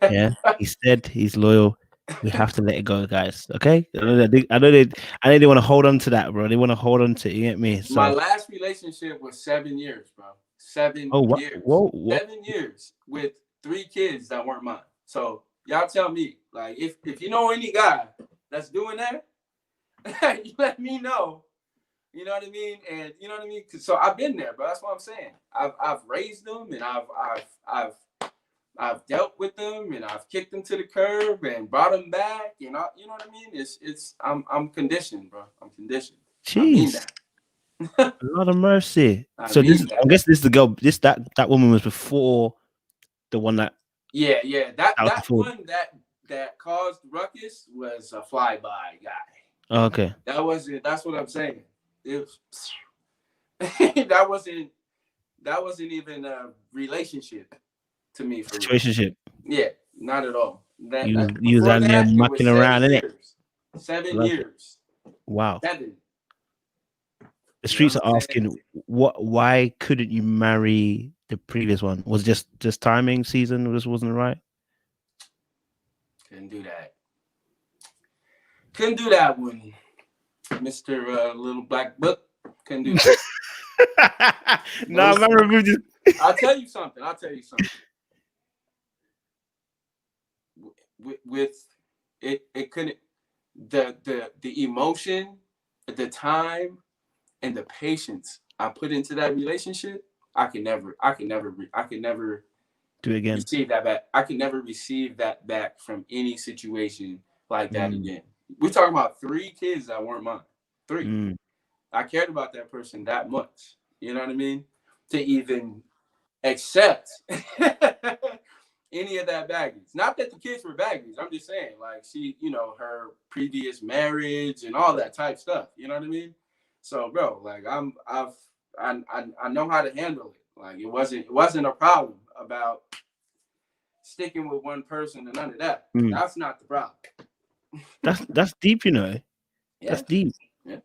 Yeah. He said he's loyal. We have to let it go, guys. Okay? I know they want to hold on to that, bro. They want to hold on to it. You get me? So, my last relationship was 7 years, bro. 7 years. Whoa. 7 years with 3 kids that weren't mine. So y'all tell me, like, if you know any guy that's doing that, you let me know. You know what I mean? And you know what I mean? So I've been there, but that's what I'm saying. I've raised them, and I've dealt with them, and I've kicked them to the curb and brought them back. You know what I mean? I'm conditioned, bro. I'm conditioned. Jeez. I mean that. A lot of mercy. I guess this is the girl. That woman was before the one that. Yeah. That one that caused ruckus was a flyby guy. Oh, okay. That's what I'm saying. It was, that wasn't even a relationship to me. Situationship. Yeah, not at all. You was out there mucking around, innit? 7 years. Wow. 7. The streets are asking, why couldn't you marry the previous one? Was it just timing, season just wasn't right? Couldn't do that one. Mr. Little Black Book, couldn't do that. No, I remember just. I'll tell you something. With it couldn't, the emotion, the time, and the patience I put into that relationship, I can never do it again. Receive that back. I can never receive that back from any situation like that again. We're talking about 3 kids that weren't mine. 3. I cared about that person that much. You know what I mean? To even accept any of that baggage. Not that the kids were baggage. I'm just saying, like, she, her previous marriage and all that type stuff. You know what I mean? So, bro, like, I know how to handle it. Like, it wasn't a problem about sticking with one person and none of that. That's not the problem. That's deep, Yeah. That's deep. Yeah.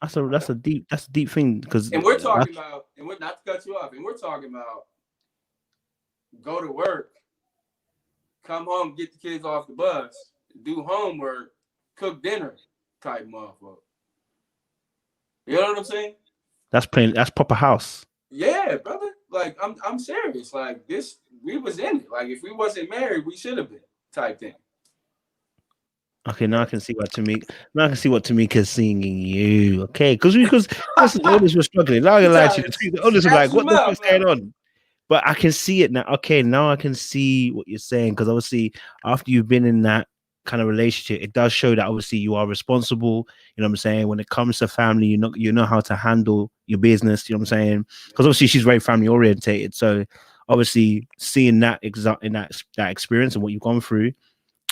That's a deep thing, because. And we're talking about, and we're not to cut you off, and we're talking about go to work, come home, get the kids off the bus, do homework, cook dinner type motherfucker. You know what I'm saying? That's proper house. Yeah, brother. Like, I'm serious. Like, this, we was in it. Like, if we wasn't married, we should have been type thing. Okay, now I can see what Tamika's seeing in you. Okay, because all this was struggling. Now I'm gonna lie to you. All this was like, what the fuck's going on? But I can see it now. Okay, now I can see what you're saying, because obviously after you've been in that kind of relationship, it does show that obviously you are responsible. You know what I'm saying? When it comes to family, you know how to handle your business. You know what I'm saying? Because obviously she's very family orientated. So obviously seeing that in that experience and what you've gone through,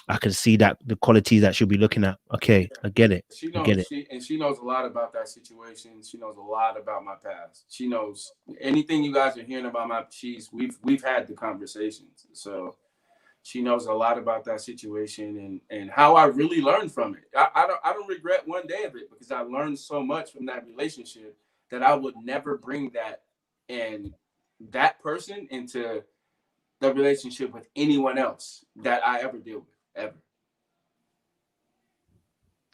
I can see that the qualities that she'll be looking at. Okay, I get it. She I get knows it. she knows a lot about that situation. She knows a lot about my past. She knows anything you guys are hearing about we've had the conversations. So she knows a lot about that situation and how I really learned from it. I don't regret one day of it because I learned so much from that relationship that I would never bring that person into the relationship with anyone else that I ever deal with, ever.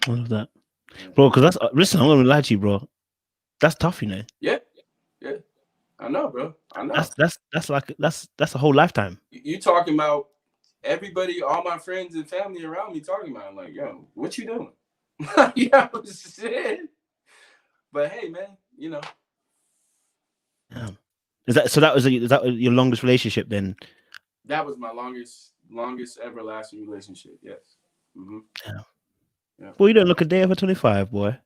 I love that, bro. Because that's listen. I'm gonna lie to you, bro. That's tough, you know. Yeah, yeah. I know, bro. I know. That's a whole lifetime. You talking about everybody, all my friends and family around me talking about. I'm like, yo, what you doing? You know what I'm saying? But hey, man, you know. Yeah. Is that your longest relationship then? That was my longest everlasting relationship. Yes. Mm-hmm. Yeah. Yeah. Boy, you don't look a day over 25, boy.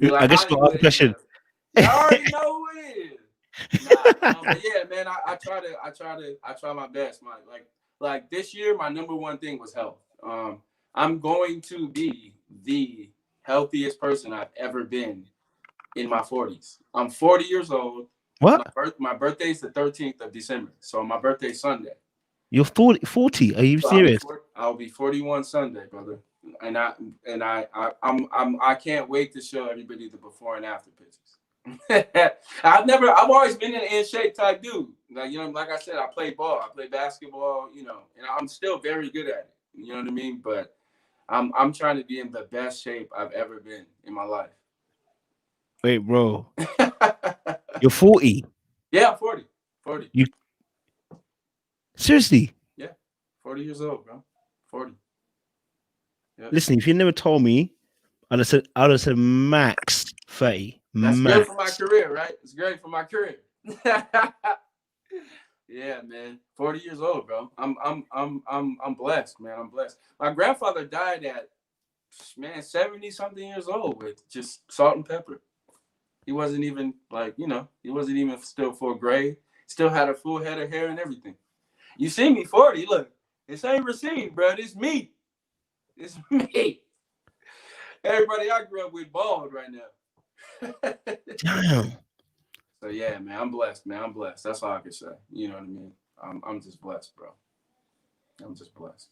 Like, I guess I'll ask a question. You already know who it is. But yeah, man, I try my best. Like this year, my number one thing was health. I'm going to be the healthiest person I've ever been in my 40s. I'm 40 years old. What? My birthday's the 13th of December, so my birthday's Sunday. You're 40? Are you serious? I'll be 41 Sunday, brother. And I can't wait to show everybody the before and after pictures. I've always been an in shape type dude. Like, you know, like I said, I play ball, I play basketball, you know, and I'm still very good at it. You know what I mean? But I'm trying to be in the best shape I've ever been in my life. Wait, bro. You're 40? Yeah, I'm 40. 40. You seriously? Yeah. 40 years old, bro. 40. Yep. Listen, if you never told me, I'd have said max 30. That's good for my career, right? It's great for my career. Yeah, man. 40 years old, bro. I'm blessed, man. I'm blessed. My grandfather died at 70 something years old with just salt and pepper. He wasn't even he wasn't even still full gray. Still had a full head of hair and everything. You see me 40, look. This ain't Racine, bro. It's me. It's me. Everybody I grew up with bald right now. Damn. So yeah, man, I'm blessed, man. I'm blessed. That's all I can say. You know what I mean? I'm just blessed, bro. I'm just blessed.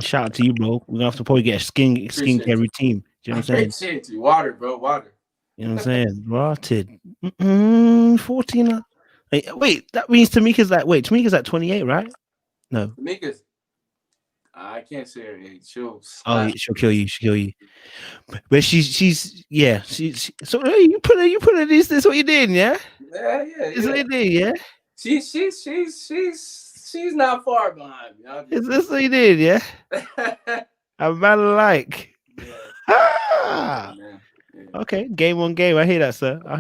Shout out to you, bro. We're gonna have to probably get a skincare routine. Do you know what I'm saying? Appreciate you. Water, bro. Water. You know what I'm saying? Rotted. 14. Wait, that means Tamika's like 28, right? No. Tamikas. I can't say her age. She'll kill you. She'll kill you. But she's so you put her this what you did, yeah? Yeah. This what you did, yeah? She's not far behind me. Is this what you did, yeah? A man like. Yeah. Ah! Yeah, yeah. Okay, game on game. I hear that, sir. I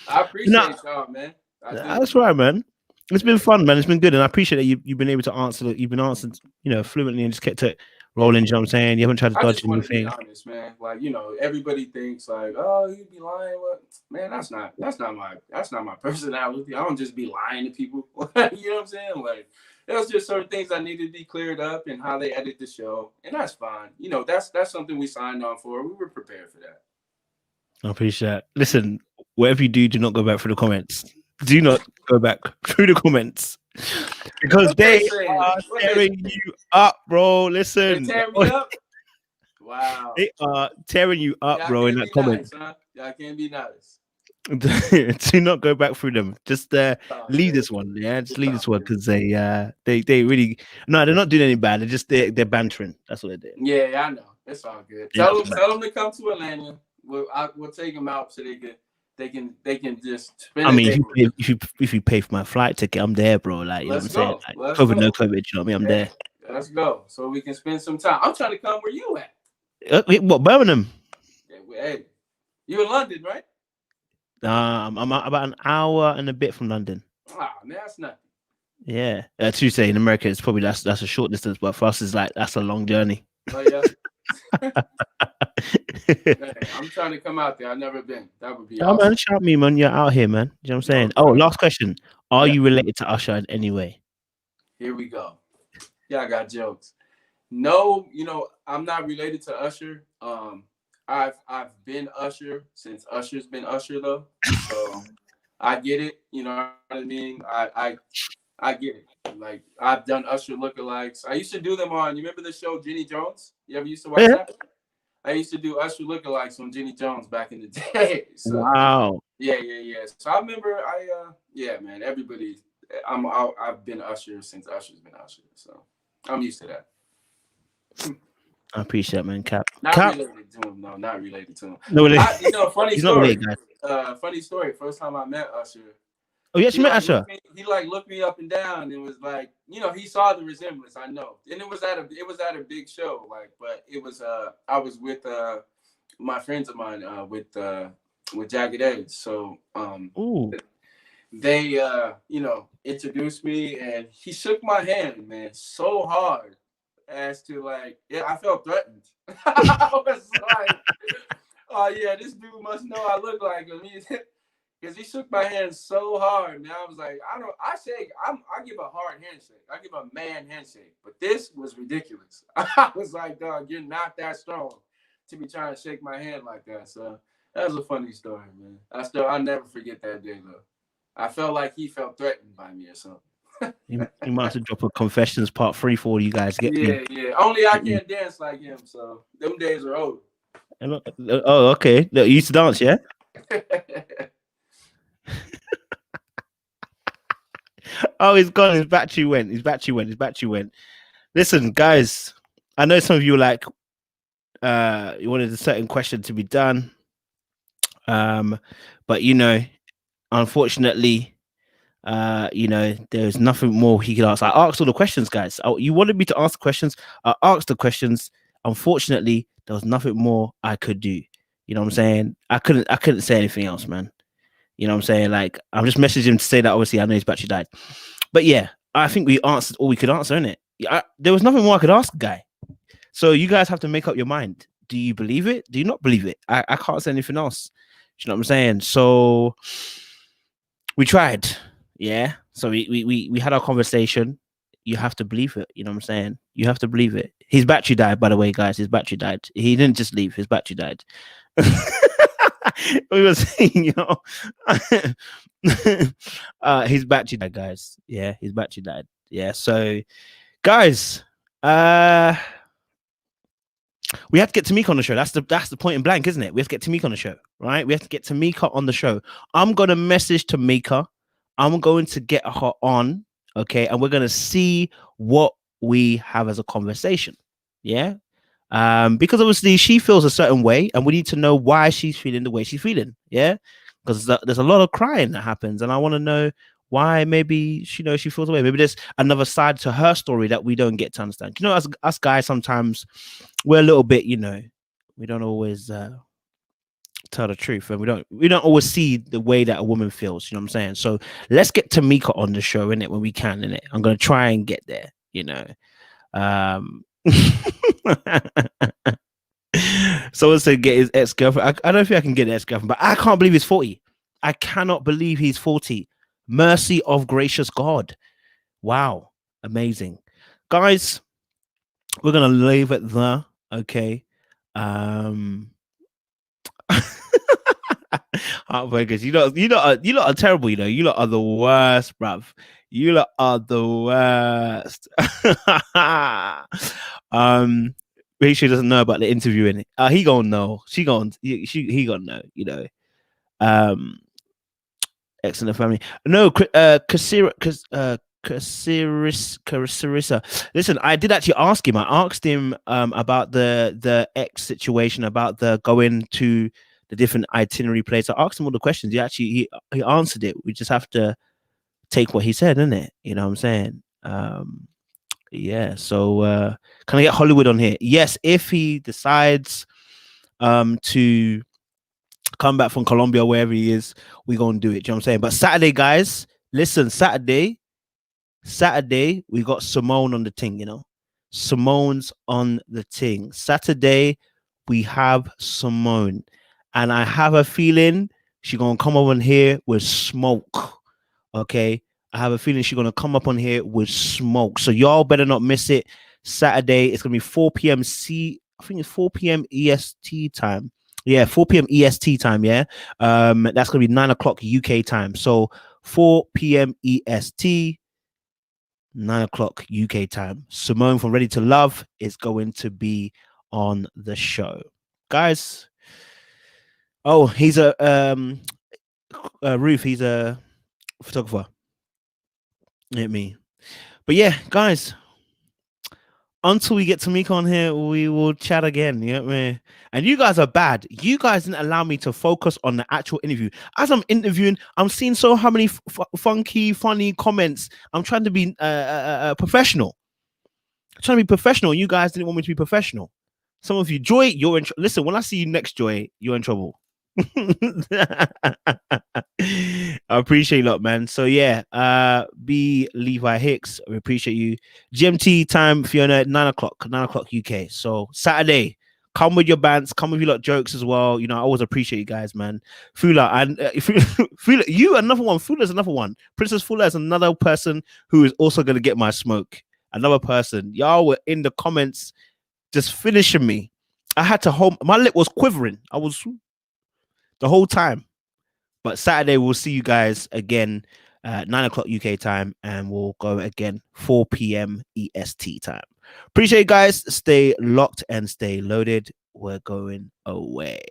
appreciate y'all, man. That's right, man. It's been fun, man. It's been good, and I appreciate that you've been able to answer. You've been answered, fluently, and just kept it rolling. You know what I'm saying? You haven't tried to dodge anything. I just want to be honest, man. Like, everybody thinks like, oh, you be lying. What, man? That's not my personality. I don't just be lying to people. You know what I'm saying? Like, there's just certain things that need to be cleared up and how they edit the show, and that's fine. That's something we signed on for. We were prepared for that. I appreciate that. Listen, whatever you do not go back through the comments. Do not go back through the comments because they are tearing you up, bro. Listen, they tear me up. Wow, they are tearing you up, bro. In that comment, y'all can't be nice. Do not go back through them. Just leave this one, yeah. Just leave this one because they really they're not doing any bad. They're bantering. That's what they're doing. Yeah, I know. It's all good. Tell them to come to Atlanta. We'll take them out so they can just spend. I mean, if you pay for my flight ticket, I'm there, bro. Like, you know what I'm saying? Like, COVID, no COVID, you know what I mean? I'm there. Let's go so we can spend some time. I'm trying to come where you at. What, Birmingham? Hey, you in London, right? I'm about an hour and a bit from London. Ah, man, that's nothing. Yeah. Tuesday in America, it's probably that's a short distance, but for us, it's like that's a long journey. Oh yeah. Man, I'm trying to come out there. I've never been. That would be Oh man, awesome. shout me, man. You're out here, man. You know what I'm No saying? Oh, doubt. last question. Are Yeah. you related to Usher in any way? Here we go. Yeah, I got jokes. No, I'm not related to Usher. I've been Usher since Usher's been Usher though. So I get it. You know what I mean? I get it. Like I've done Usher lookalikes. I used to do them on. You remember the show Jenny Jones? You ever used to watch Yeah. that? I used to do Usher lookalikes on Jenny Jones back in the day. So Wow. yeah. So I remember. Yeah, man. Everybody. I've been Usher since Usher's been Usher. So I'm used to that. I appreciate it, man. Cap. Not Cap. related to him, no, not related to him. No, really. Funny He's not story. related, guys. Funny story. First time I met Usher, Oh, you he actually met like Usher? looked me up and down and was like, he saw the resemblance. I know, and it was at a big show, like, but it was I was with my friends of mine with Jagged Edge, so Ooh. they introduced me and he shook my hand, man, so hard as to like, yeah, I felt threatened. I was like, oh yeah, this dude must know I look like him. Because he shook my hand so hard, man. I was like, I give a hard handshake. I give a man handshake. But this was ridiculous. I was like, dog, you're not that strong to be trying to shake my hand like that. So that was a funny story, man. I'll never forget that day though. I felt like he felt threatened by me or something. You might have to drop a confessions part 3 for you guys. Get me. Yeah. Only I can't dance like him, so them days are over. Oh, okay. Look, you used to dance, yeah? Oh, he's gone. His battery went. Listen, guys, I know some of you like you wanted a certain question to be done. But unfortunately, there's nothing more he could ask. I asked all the questions, guys. You wanted me to ask the questions. I asked the questions. Unfortunately, there was nothing more I could do. You know what I'm saying? I couldn't say anything else, man. You know what I'm saying? Like, I'm just messaging him to say that obviously I know his battery died. But yeah, I think we answered all we could answer, innit? There was nothing more I could ask the guy. So you guys have to make up your mind. Do you believe it? Do you not believe it? I can't say anything else. You know what I'm saying? So we tried. Yeah. So we had our conversation. You have to believe it. You know what I'm saying? You have to believe it. His battery died, by the way, guys. His battery died. He didn't just leave. His battery died. We were saying, his battery died, guys. Yeah, his battery died. Yeah. So, guys, we have to get Tamika on the show. That's the point in blank, isn't it? We have to get Tamika on the show, right? We have to get Tamika on the show. I'm gonna message Tamika. I'm going to get her on, okay, and we're gonna see what we have as a conversation. Yeah. Because obviously she feels a certain way, and we need to know why she's feeling the way she's feeling. Yeah, because there's a lot of crying that happens, and I want to know why. Maybe she feels away. Maybe there's another side to her story that we don't get to understand. As us guys, sometimes we're a little bit, we don't always tell the truth, and we don't always see the way that a woman feels. You know what I'm saying? So let's get Tamika on the show, innit, when we can, innit. I'm gonna try and get there. Someone said get his ex-girlfriend. I don't think I can get an ex-girlfriend, but I can't believe he's 40. I cannot believe he's 40. Mercy of gracious God. Wow. Amazing. Guys, we're gonna leave it there. Okay. Heartbreakers. You lot are terrible, you lot are the worst, bruv. You lot are the worst. Make sure he doesn't know about the interview in it. He gonna know. He gonna know, Ex in the family. No, Carissa. Listen, I did actually ask him. I asked him about the ex situation, about the going to the different itinerary places. I asked him all the questions. He answered it. We just have to take what he said, isn't it? You know what I'm saying? Yeah. So can I get Hollywood on here? Yes, if he decides to come back from Colombia, wherever he is, we're gonna do it. Do you know what I'm saying? But Saturday, guys, listen, Saturday, Saturday, we got Simone on the ting, you know. Simone's on the ting. Saturday, we have Simone. And I have a feeling she's going to come up on here with smoke. Okay. I have a feeling she's going to come up on here with smoke. So y'all better not miss it. Saturday, it's going to be 4 p.m. I think it's 4 p.m. EST time. Yeah, 4 p.m. EST time. Yeah. That's going to be 9 o'clock UK time. So 4 p.m. EST, 9 o'clock UK time. Simone from Ready to Love is going to be on the show. Guys. Oh, he's a Ruth, he's a photographer. Hit me. But yeah, guys, until we get Tamika on here, we will chat again. You know what I mean? And you guys are bad. You guys didn't allow me to focus on the actual interview. As I'm interviewing, I'm seeing so how many funky, funny comments. I'm trying to be professional. I'm trying to be professional. You guys didn't want me to be professional. Some of you, Joy, you're in. Listen, when I see you next, Joy, you're in trouble. I appreciate a lot, man. So yeah, B Levi Hicks, we appreciate you. GMT time, Fiona, 9 o'clock UK. So Saturday, come with your bands, come with your lot jokes as well. You know, I always appreciate you guys, man. Fula and Fula, you another one. Fula's another one. Princess Fula is another person who is also gonna get my smoke. Another person. Y'all were in the comments just finishing me. I had to hold my lip was quivering. I was the whole time. But Saturday, we'll see you guys again 9 o'clock UK time, and we'll go again 4 p.m. EST time. Appreciate you guys. Stay locked and stay loaded. We're going away.